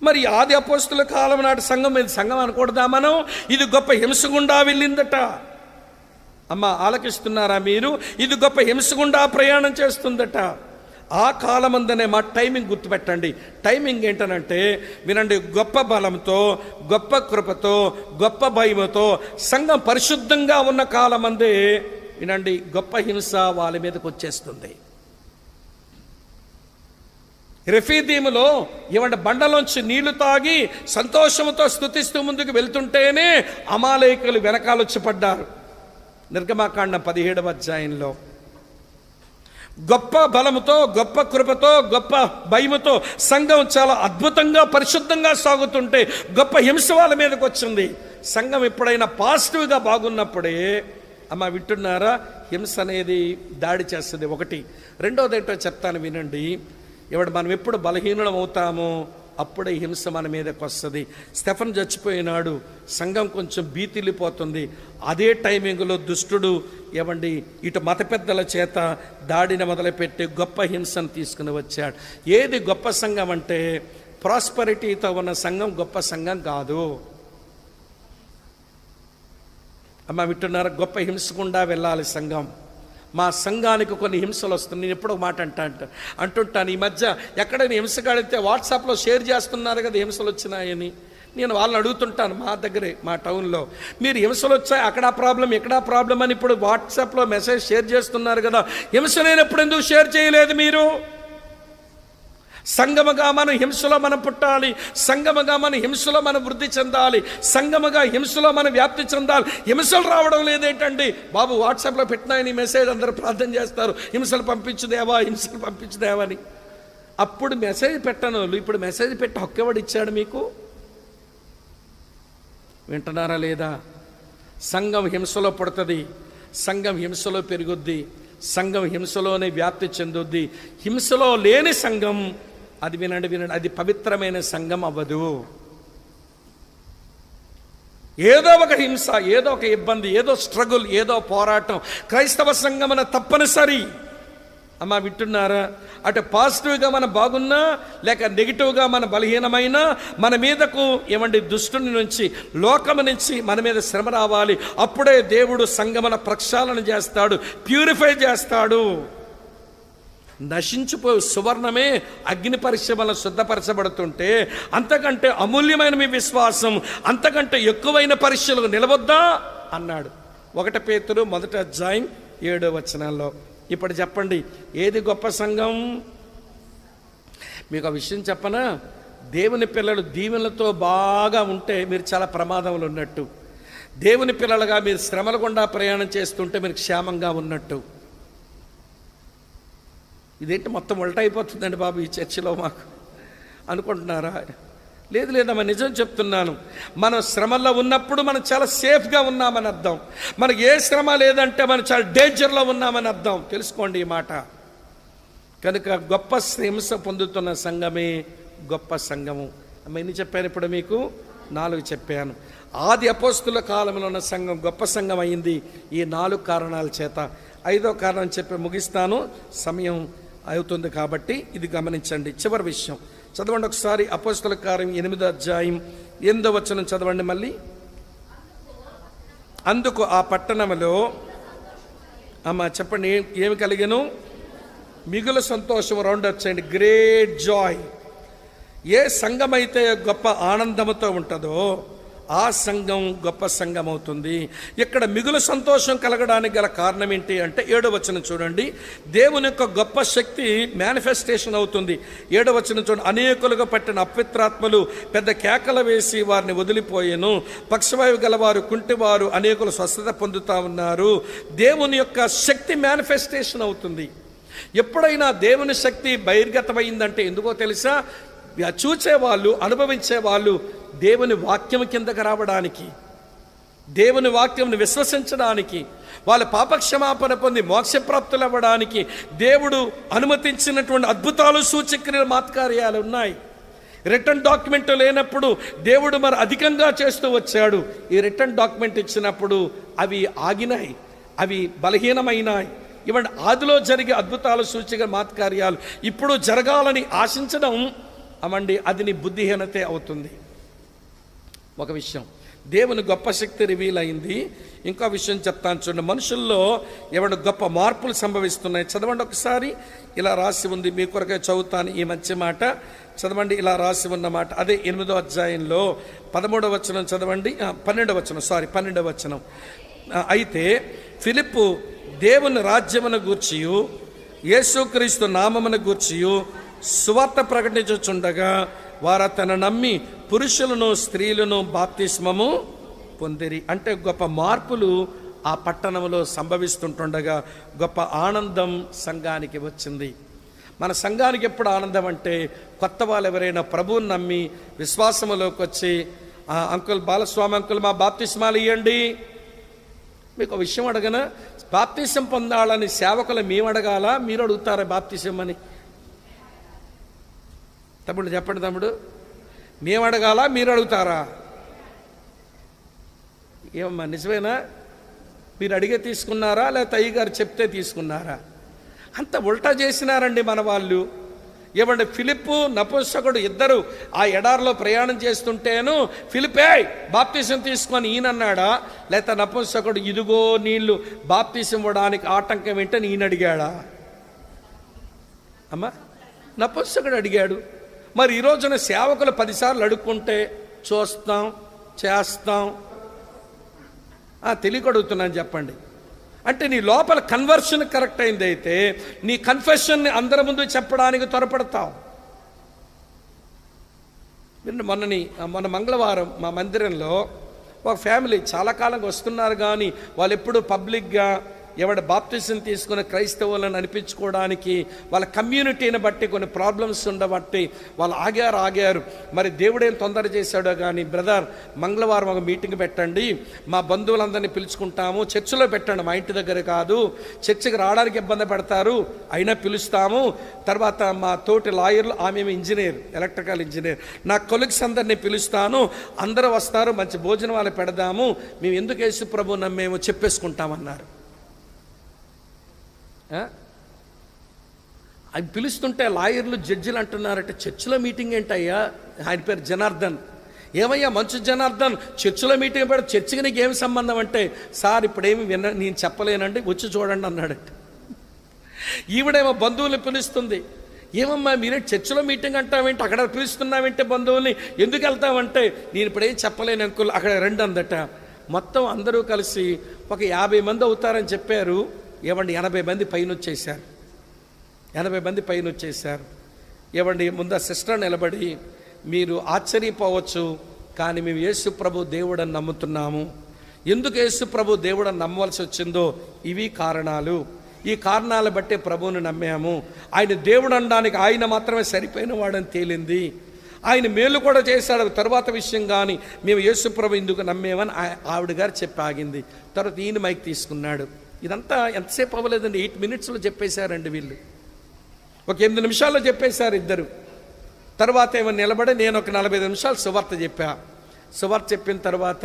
Speaker 2: మరి ఆది అపోస్తలుల కాలం నాటి సంఘం ఇది సంఘం అనకూడదా మనం? ఇది గొప్ప హింస గుండా వెళ్ళిందట. ఆలకిస్తున్నారా మీరు? ఇది గొప్ప హింస గుండా ప్రయాణం చేస్తుందట. ఆ కాలమందనే మా టైమింగ్ గుర్తుపెట్టండి. టైమింగ్ ఏంటనంటే వినండి, గొప్ప బలంతో, గొప్ప కృపతో, గొప్ప భయముతో సంఘం పరిశుద్ధంగా ఉన్న కాలమందే వినండి గొప్ప హింస వాళ్ళ మీదకి వచ్చేస్తుంది. రెఫీదీములో ఇవంటి బండలోంచి నీళ్లు తాగి సంతోషంతో స్తుతిస్తూ ముందుకు వెళ్తుంటేనే అమాలేకులు వెనకాలొచ్చి పడ్డారు. నిర్గమాకాండం 17వ అధ్యాయంలో గొప్ప బలముతో, గొప్ప కృపతో, గొప్ప భయముతో సంఘం చాలా అద్భుతంగా పరిశుద్ధంగా సాగుతుంటే గొప్ప హింస వాళ్ళ మీదకి వచ్చింది. సంఘం ఎప్పుడైనా పాజిటివ్గా బాగున్నప్పుడే వింటున్నారా, హింస అనేది దాడి చేస్తుంది. ఒకటి. రెండోది ఏంటో చెప్తాను వినండి. మనం ఎప్పుడు బలహీనం అవుతామో అప్పుడే హింస మన మీదకి వస్తుంది. స్టెఫన్ చచ్చిపోయినాడు, సంఘం కొంచెం భీతిల్లిపోతుంది. అదే టైమింగ్లో దుష్టుడు ఇటు మత పెద్దల చేత దాడిని మొదలుపెట్టి గొప్ప హింసను తీసుకుని వచ్చాడు. ఏది గొప్ప సంఘం అంటే ప్రాస్పరిటీతో ఉన్న సంఘం గొప్ప సంఘం కాదు. వింటున్నారా, గొప్ప హింస గుండా వెళ్ళాలి సంఘం. మా సంఘానికి కొన్ని హింసలు వస్తున్నాయి. నేను ఎప్పుడో మాట అంటుంటాను, ఈ మధ్య ఎక్కడైనా హింస కాడితే వాట్సాప్లో షేర్ చేస్తున్నారు కదా హింసలు వచ్చినాయని. నేను వాళ్ళని అడుగుతుంటాను, మా దగ్గరే మా టౌన్లో మీరు హింసలు వచ్చాయి అక్కడ ప్రాబ్లం ఇక్కడ ప్రాబ్లం అని ఇప్పుడు వాట్సాప్లో మెసేజ్ షేర్ చేస్తున్నారు కదా, హింస లేనప్పుడు ఎందుకు షేర్ చేయలేదు మీరు? సంగమగా మనం హింసలో మనం పుట్టాలి, సంగమగా మనం హింసలో మనం వృద్ధి చెందాలి, సంగమగా హింసలో మనం వ్యాప్తి చెందాలి. హింసలు రావడం లేదేంటండి బాబు? వాట్సాప్లో పెట్టినాయని మెసేజ్ అందరూ ప్రార్థన చేస్తారు, హింసలు పంపించుదేవా, హింసలు పంపించుదేవా అని. అప్పుడు మెసేజ్ పెట్టను, ఇప్పుడు మెసేజ్ పెట్టి హక్కెవడు ఇచ్చాడు మీకు? వింటున్నారా లేదా? సంఘం హింసలో పుడుతుంది, సంఘం హింసలో పెరుగుద్ది, సంఘం హింసలోనే వ్యాప్తి చెందుద్ది. హింసలో లేని సంఘం అది వినండి, అది పవిత్రమైన సంఘం అవ్వదు. ఏదో ఒక హింస, ఏదో ఒక ఇబ్బంది, ఏదో స్ట్రగుల్, ఏదో పోరాటం క్రైస్తవ సంఘమున తప్పనిసరి. అమ్మా వింటున్నారా? అటు పాజిటివ్గా మనం బాగున్నా లేక నెగిటివ్గా మన బలహీనమైనా మన మీదకు ఏమండి దుష్టుని నుంచి, లోకము నుంచి మన మీద శ్రమ రావాలి. అప్పుడే దేవుడు సంఘమున ప్రక్షాళన చేస్తాడు, ప్యూరిఫై చేస్తాడు. నశించిపోయి సువర్ణమే అగ్ని పరీక్ష వల్ల శుద్ధపరచబడుతుంటే అంతకంటే అమూల్యమైన మీ విశ్వాసం, అంతకంటే ఎక్కువైన పరీక్షలకు నిలవద్దా అన్నాడు. 1 పేతురు 1:7 ఇప్పుడు చెప్పండి, ఏది గొప్ప సంఘం? మీకు ఆ విషయం చెప్పనా? దేవుని పిల్లలు దీవెనలతో బాగా ఉంటే మీరు చాలా ప్రమాదంలో ఉన్నట్టు. దేవుని పిల్లలుగా మీరు శ్రమల గుండా ప్రయాణం చేస్తుంటే మీరు క్షేమంగా ఉన్నట్టు. ఇదేంటి మొత్తం ఉల్టా అయిపోతుందండి బాబు ఈ చర్చిలో మాకు అనుకుంటున్నారా? లేదమ్మా, నిజం చెప్తున్నాను. మనం శ్రమల్లో ఉన్నప్పుడు మనం చాలా సేఫ్గా ఉన్నామని అర్థం. మనకి ఏ శ్రమ లేదంటే మనం చాలా డేంజర్లో ఉన్నామని అర్థం. తెలుసుకోండి ఈ మాట. కనుక గొప్ప హింస పొందుతున్న సంఘమే గొప్ప సంఘము. అమ్మ ఎన్ని చెప్పాను ఇప్పుడు మీకు? 4 చెప్పాను. ఆది అపోస్తుల కాలంలో ఉన్న సంఘం గొప్ప సంఘం అయింది ఈ 4 కారణాల చేత. 5వ కారణం చెప్పి ముగిస్తాను, సమయం అవుతుంది కాబట్టి ఇది గమనించండి. చివరి విషయం చదవండి ఒకసారి. అపోస్తుల కార్యం 8:8 చదవండి మళ్ళీ. అందుకు ఆ పట్టణంలో అమ్మ చెప్పండి ఏమి కలిగెను? మిగులు సంతోషం. రౌండ్ వచ్చేయండి, గ్రేట్ జాయ్. ఏ సంఘం అయితే గొప్ప ఆనందముతో ఉంటుందో ఆ సంఘం గొప్ప సంఘం అవుతుంది. ఇక్కడ మిగులు సంతోషం కలగడానికి గల కారణం ఏంటి అంటే 7వ వచనం చూడండి. దేవుని యొక్క గొప్ప శక్తి మేనిఫెస్టేషన్ అవుతుంది. 7వ వచనం చూడండి. అనేకులుగా పట్టిన అపవిత్రాత్మలు పెద్ద కేకలు వేసి వారిని వదిలిపోయేను. పక్షవాయువు గలవారు, కుంటివారు అనేకులు స్వస్థత పొందుతా ఉన్నారు. దేవుని యొక్క శక్తి మేనిఫెస్టేషన్ అవుతుంది. ఎప్పుడైనా దేవుని శక్తి బహిర్గతమైందంటే ఎందుకో తెలుసా? చూచేవాళ్ళు, అనుభవించేవాళ్ళు దేవుని వాక్యం కిందకు రావడానికి, దేవుని వాక్యంను విశ్వసించడానికి, వాళ్ళ పాపక్షమాపణ పొంది మోక్షప్రాప్తులు అవ్వడానికి దేవుడు అనుమతించినటువంటి అద్భుతాలు, సూచక్రియలు, మాత్కార్యాలు ఉన్నాయి. రిటర్న్ డాక్యుమెంట్ లేనప్పుడు దేవుడు మరి అధికంగా చేస్తూ వచ్చాడు. ఈ రిటర్న్ డాక్యుమెంట్ ఇచ్చినప్పుడు అవి ఆగినాయి, అవి బలహీనమైనాయి. ఇవన్నీ ఆదిలో జరిగే అద్భుతాలు, సూచక మాత్కార్యాలు ఇప్పుడు జరగాలని ఆశించడం అమండి అది నీ బుద్ధిహీనతే అవుతుంది. ఒక విషయం, దేవుని గొప్ప శక్తి రివీల్ అయింది. ఇంకో విషయం చెప్తాను చూడండి. మనుషుల్లో ఏమైనా గొప్ప మార్పులు సంభవిస్తున్నాయి. చదవండి ఒకసారి. ఇలా రాసి ఉంది, మీ కొరకే చదువుతాను ఈ మంచి మాట. చదవండి, ఇలా రాసి ఉన్నమాట. అదే 8వ అధ్యాయంలో 13వ వచనం చదవండి. 12వ వచనం. అయితే ఫిలిప్పు దేవుని రాజ్యమును గూర్చియు యేసుక్రీస్తు నామమును గూర్చియు సువార్త ప్రకటించుచుండగా వారు అతను నమ్మి పురుషులను స్త్రీలను బాప్తిస్మము పొందిరి. అంటే గొప్ప మార్పులు ఆ పట్టణంలో సంభవిస్తుంటుండగా గొప్ప ఆనందం సంఘానికి వచ్చింది. మన సంఘానికి ఎప్పుడు ఆనందం అంటే కొత్త వాళ్ళు ఎవరైనా ప్రభువుని నమ్మి విశ్వాసములోకి వచ్చి, అంకుల్ బాలస్వామి అంకుల్ మా బాప్తిస్మాలు ఇవ్వండి. మీకు ఒక విషయం అడగనా? బాప్తిసం పొందాలని సేవకులు మేము అడగాల, మీరు అడుగుతారా బాప్తిసం అని? తమ్ముడు చెప్పండి, తమ్ముడు మేము అడగాల, మీరు అడుగుతారా? ఏమమ్మా నిజమేనా? మీరు అడిగే తీసుకున్నారా లేకపోతే అయ్యగారు చెప్తే తీసుకున్నారా? అంత ఉల్టా చేసినారండి మన వాళ్ళు. ఏమంటే ఫిలిప్పు నపుంసకుడు ఇద్దరు ఆ ఎడారిలో ప్రయాణం చేస్తుంటేను ఫిలిపే బాప్తిసం తీసుకొని ఈయనన్నాడా, లేక నపుంసకుడు ఇదిగో నీళ్లు బాప్తిసం ఇవ్వడానికి ఆటంకం ఏంటని ఈయన అడిగాడా? అమ్మా, నపుంసకుడు అడిగాడు. మరి ఈ రోజున సేవకులు 10 సార్లు అడుక్కుంటే చూస్తాం చేస్తాం తెలియక అడుగుతున్నాను చెప్పండి. అంటే నీ లోపల కన్వర్షన్ కరెక్ట్ అయింది అయితే నీ కన్ఫెషన్ని అందరి ముందు చెప్పడానికి త్వరపడతావు. మొన్న మంగళవారం మా మందిరంలో ఒక ఫ్యామిలీ చాలా కాలంగా వస్తున్నారు, కానీ వాళ్ళు ఎప్పుడు పబ్లిక్గా ఎవడ బాప్టిజం తీసుకున్న క్రైస్తవులను అనిపించుకోవడానికి వాళ్ళ కమ్యూనిటీని బట్టి కొన్ని ప్రాబ్లమ్స్ ఉండబట్టి వాళ్ళు ఆగారు. మరి దేవుడేం తొందర చేశాడో కానీ, బ్రదర్ మంగళవారం ఒక మీటింగ్ పెట్టండి, మా బంధువులందరినీ పిలుచుకుంటాము, చర్చిలో పెట్టండి, మా ఇంటి దగ్గర కాదు, చర్చికి రావడానికి ఇబ్బంది పడతారు, అయినా పిలుస్తాము. తర్వాత మా తోటి లాయర్లు, ఆమె ఇంజనీర్, ఎలక్ట్రికల్ ఇంజనీర్, నా కొలీగ్స్ అందరినీ పిలుస్తాను, అందరూ వస్తారు, మంచి భోజనం వాళ్ళు పెడదాము, మేము ఎందుకు యేసు ప్రభు నమ్మేమో చెప్పేసుకుంటామన్నారు. అవి పిలుస్తుంటే లాయర్లు జడ్జిలు అంటున్నారట, చర్చిలో మీటింగ్ ఏంటయ్యా? ఆయన పేరు జనార్దన్. ఏమయ్యా మంచు జనార్దన్, చర్చిలో మీటింగ్ పెడితే చర్చికి నీకు ఏమి సంబంధం అంటే, సార్ ఇప్పుడేమి నేను చెప్పలేనండి, వచ్చి చూడండి అన్నాడట. ఈవిడేమో బంధువులు పిలుస్తుంది, ఏమమ్మా మీరే చర్చిలో మీటింగ్ అంటావేంటి, అక్కడ పిలుస్తున్నావేంటే బంధువుల్ని, ఎందుకు వెళ్తామంటే నేను ఇప్పుడేం చెప్పలేను అంకుల్, అక్కడ రండి అందట. మొత్తం అందరూ కలిసి ఒక 50 మంది అవుతారని చెప్పారు. ఏమండి 80 మంది పైన వచ్చేసారు. 80 మంది పైన వచ్చేసారు. ఏమండి ముందు ఆ సిస్టర్ నిలబడి, మీరు ఆశ్చర్యపోవచ్చు, కానీ మేము యేసు ప్రభు దేవుడని నమ్ముతున్నాము. ఎందుకు యేసు ప్రభు దేవుడని నమ్మవలసి వచ్చిందో ఇవి కారణాలు. ఈ కారణాలు బట్టే ప్రభువుని నమ్మాము. ఆయన దేవుడు అనడానికి ఆయన మాత్రమే సరిపోయిన వాడని తేలింది. ఆయన మేలు కూడా చేశాడు, తర్వాత విషయం. కానీ మేము యేసు ప్రభు ఎందుకు నమ్మేమని ఆవిడ గారు చెప్పి ఆగింది. తర్వాత ఈయన మైక్ తీసుకున్నాడు. ఇదంతా ఎంతసేపు అవ్వలేదండి, 8 మినిట్స్లో చెప్పేశారండి వీళ్ళు. ఒక 8 నిమిషాల్లో చెప్పేశారు ఇద్దరు. తర్వాత ఏమో నిలబడి నేను ఒక 45 నిమిషాలు సువార్త చెప్పా. సువార్త చెప్పిన తర్వాత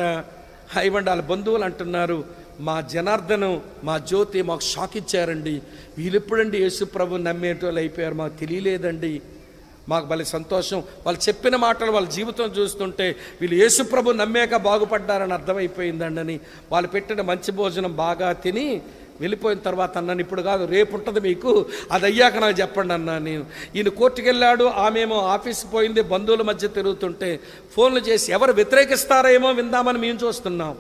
Speaker 2: ఇవ్వండి వాళ్ళ బంధువులు అంటున్నారు, మా జనార్దను మా జ్యోతి మాకు షాక్ ఇచ్చారండి, వీళ్ళు ఎప్పుడండి యేసు ప్రభు నమ్మేటోళ్ళు అయిపోయారు, మాకు తెలియలేదండి, మాకు భలే సంతోషం. వాళ్ళు చెప్పిన మాటలు వాళ్ళ జీవితం చూస్తుంటే వీళ్ళు యేసు ప్రభు నమ్మాక బాగుపడ్డారని అర్థమైపోయిందండి అని వాళ్ళు పెట్టిన మంచి భోజనం బాగా తిని వెళ్ళిపోయిన తర్వాత అన్నాను, ఇప్పుడు కాదు రేపు ఉంటుంది మీకు, అది అయ్యాక నాకు చెప్పండి అన్నాను నేను. ఈయన కోర్టుకు వెళ్ళాడు, ఆమెమో ఆఫీస్కి పోయింది, బంధువుల మధ్య తిరుగుతుంటే ఫోన్లు చేసి ఎవరు వ్యతిరేకిస్తారేమో విందామని మేము చూస్తున్నాం.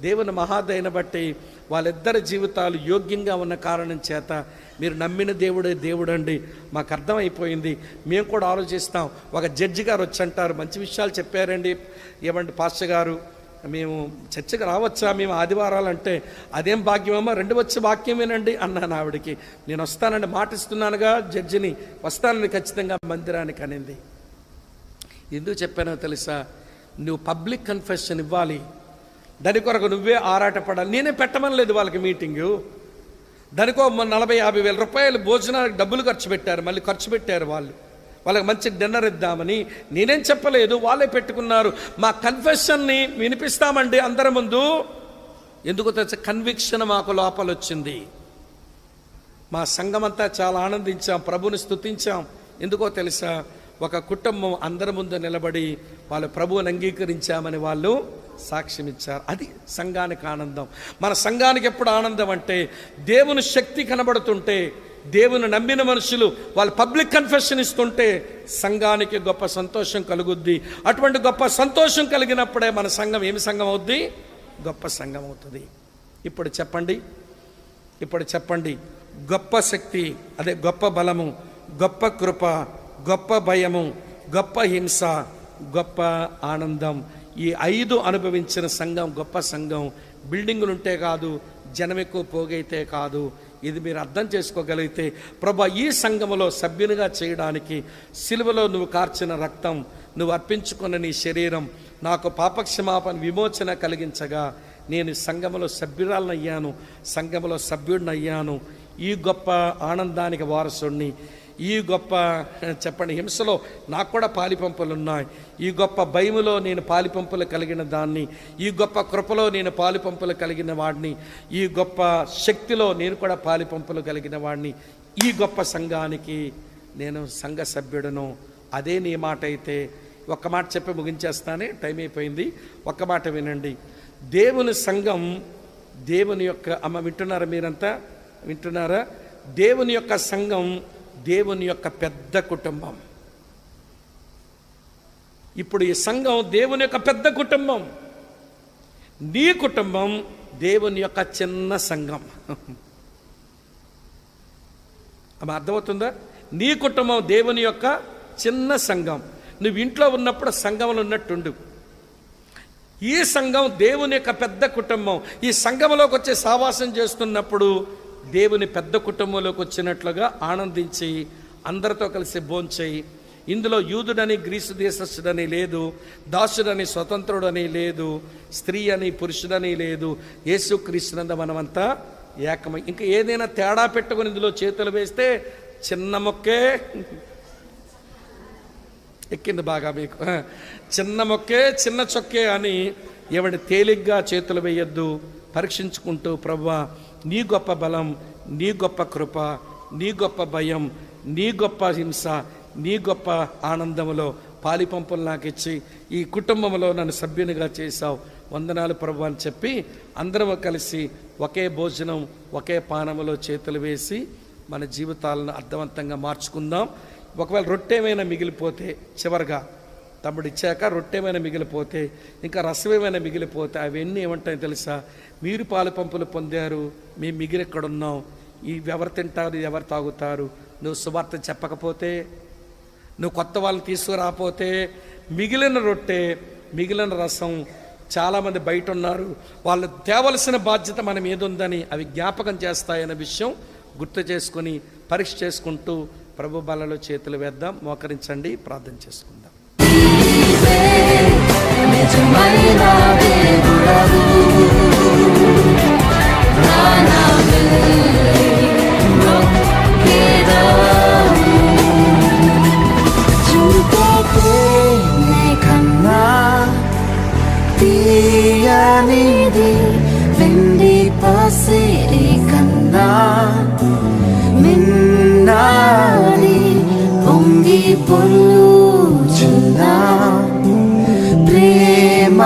Speaker 2: దేవుని మహాదయను బట్టి వాళ్ళిద్దరి జీవితాలు యోగ్యంగా ఉన్న కారణం చేత మీరు నమ్మిన దేవుడే దేవుడు అండి మాకు అర్థమైపోయింది. మేము కూడా ఆలోచిస్తాం. ఒక జడ్జి గారు వచ్చి అంటారు, మంచి విషయాలు చెప్పారండి, ఏమండి పాస్టర్ గారు మేము చర్చకు రావచ్చా మేము ఆదివారాలు అంటే, అదేం భాగ్యమమ్మా, 2 వచ్చి వాక్యమేనండి అన్నాను ఆవిడకి. నేను వస్తానండి, మాటిస్తున్నానుగా జడ్జిని, వస్తానని ఖచ్చితంగా మందిరానికి అనింది. ఎందుకు చెప్పానో తెలుసా, నువ్వు పబ్లిక్ కన్ఫెషన్ ఇవ్వాలి, దాని కొరకు నువ్వే ఆరాటపడాలి. నేనే పెట్టమని లేదు వాళ్ళకి మీటింగు, దానికో 40-50 వేల రూపాయలు భోజనానికి డబ్బులు ఖర్చు పెట్టారు, మళ్ళీ ఖర్చు పెట్టారు వాళ్ళకి మంచి డిన్నర్ ఇద్దామని. నేనేం చెప్పలేదు, వాళ్ళే పెట్టుకున్నారు. మా కన్ఫెషన్ని వినిపిస్తామండి అందరి ముందు. ఎందుకో తెలుసా, కన్విక్షన్ మాకు లోపల వచ్చింది. మా సంఘమంతా చాలా ఆనందించాం, ప్రభుని స్తుతించాం. ఎందుకో తెలుసా, ఒక కుటుంబం అందరి ముందు నిలబడి వాళ్ళు ప్రభువుని అంగీకరించామని వాళ్ళు సాక్ష్యం ఇచ్చారు. అది సంఘానికి ఆనందం. మన సంఘానికి ఎప్పుడు ఆనందం అంటే, దేవుని శక్తి కనబడుతుంటే, దేవుని నమ్మిన మనుషులు వాళ్ళు పబ్లిక్ కన్ఫెషన్ ఇస్తుంటే సంఘానికి గొప్ప సంతోషం కలుగుద్ది. అటువంటి గొప్ప సంతోషం కలిగినప్పుడే మన సంఘం ఏమి సంఘం అవుద్ది? గొప్ప సంఘం అవుతుంది. ఇప్పుడు చెప్పండి, గొప్ప శక్తి, అదే గొప్ప బలము, గొప్ప కృప, గొప్ప భయము, గొప్ప హింస, గొప్ప ఆనందం, ఈ 5 అనుభవించిన సంఘం గొప్ప సంఘం. బిల్డింగులు ఉంటే కాదు, జనం ఎక్కువ పోగైతే కాదు. ఇది మీరు అర్థం చేసుకోగలిగితే, ప్రభా ఈ సంఘములో సభ్యునిగా చేయడానికి సిలువలో నువ్వు కార్చిన రక్తం, నువ్వు అర్పించుకున్న నీ శరీరం నాకు పాపక్షమాపణ విమోచన కలిగించగా నేను సంఘములో సభ్యురాలనయ్యాను, సంఘములో సభ్యుడినయ్యాను. ఈ గొప్ప ఆనందానికి వారసుడిని. ఈ గొప్ప చెప్పండి హింసలో నాకు కూడా పాలిపంపులు ఉన్నాయి. ఈ గొప్ప భయములో నేను పాలిపంపులు కలిగిన దాన్ని, ఈ గొప్ప కృపలో నేను పాలిపంపులు కలిగిన వాడిని, ఈ గొప్ప శక్తిలో నేను కూడా పాలిపంపులు కలిగిన వాడిని. ఈ గొప్ప సంఘానికి నేను సంఘ సభ్యుడను. అదే నీ మాట అయితే ఒక్క మాట చెప్పి ముగించేస్తానే, టైం అయిపోయింది. ఒక్క మాట వినండి. దేవుని సంఘం దేవుని యొక్క వింటున్నారా? మీరంతా వింటున్నారా? దేవుని యొక్క సంఘం దేవుని యొక్క పెద్ద కుటుంబం. ఇప్పుడు ఈ సంఘం దేవుని యొక్క పెద్ద కుటుంబం. నీ కుటుంబం దేవుని యొక్క చిన్న సంఘం. అమ్మ అర్థమవుతుందా? నీ కుటుంబం దేవుని యొక్క చిన్న సంఘం. నువ్వు ఇంట్లో ఉన్నప్పుడు సంఘంలో ఉన్నట్టుండు. ఈ సంఘం దేవుని యొక్క పెద్ద కుటుంబం. ఈ సంఘంలోకి వచ్చే సావాసం చేస్తున్నప్పుడు దేవుని పెద్ద కుటుంబంలోకి వచ్చినట్లుగా ఆనందించి అందరితో కలిసి భోంచేయి. ఇందులో యూదుడని గ్రీసు దేశస్థుడని లేదు, దాసుడని స్వతంత్రుడని లేదు, స్త్రీ అని పురుషుడని లేదు. యేసుక్రీస్తునందు మనమంతా ఏకమై. ఇంకా ఏదైనా తేడా పెట్టుకుని ఇందులో చేతులు వేస్తే చిన్న మొక్కే ఎక్కింది బాగా మీకు. చిన్న మొక్కే చిన్న చొక్కే అని ఎవడి తేలిగ్గా చేతులు వేయొద్దు. పరీక్షించుకుంటూ ప్రభువా నీ గొప్ప బలం, నీ గొప్ప కృప, నీ గొప్ప భయం, నీ గొప్ప హింస, నీ గొప్ప ఆనందంలో పాలిపంపులు నాకు ఇచ్చి ఈ కుటుంబంలో నన్ను సభ్యునిగా చేశావు, వందనాలు ప్రభు అని చెప్పి అందరం కలిసి ఒకే భోజనం ఒకే పానములో చేతులు వేసి మన జీవితాలను అర్థవంతంగా మార్చుకుందాం. ఒకవేళ రొట్టెమైనా మిగిలిపోతే, చివరిగా తమ్ముడు ఇచ్చాక రొట్టెమైనా మిగిలిపోతే, ఇంకా రసమేమైనా మిగిలిపోతే అవన్నీ ఏమంటాయో తెలుసా? మీరు పాలు పంపులు పొందారు, మేము మిగిలి ఎక్కడున్నాం, ఈ ఎవరు తింటారు, ఎవరు తాగుతారు? నువ్వు సువార్త చెప్పకపోతే, నువ్వు కొత్త వాళ్ళని తీసుకురాకపోతే మిగిలిన రొట్టె మిగిలిన రసం చాలామంది బయట ఉన్నారు, వాళ్ళు తేవలసిన బాధ్యత మనం ఏదుందని అవి జ్ఞాపకం చేస్తాయన్న విషయం గుర్తు చేసుకొని పరీక్ష చేసుకుంటూ ప్రభు బలలో చేతులు వేద్దాం. మోకరించండి, ప్రార్థన చేసుకుందాం.
Speaker 1: వెండి పసిడి కన్నా మిన్నాని పొంగి పొల్లుచున్నా ప్రేమ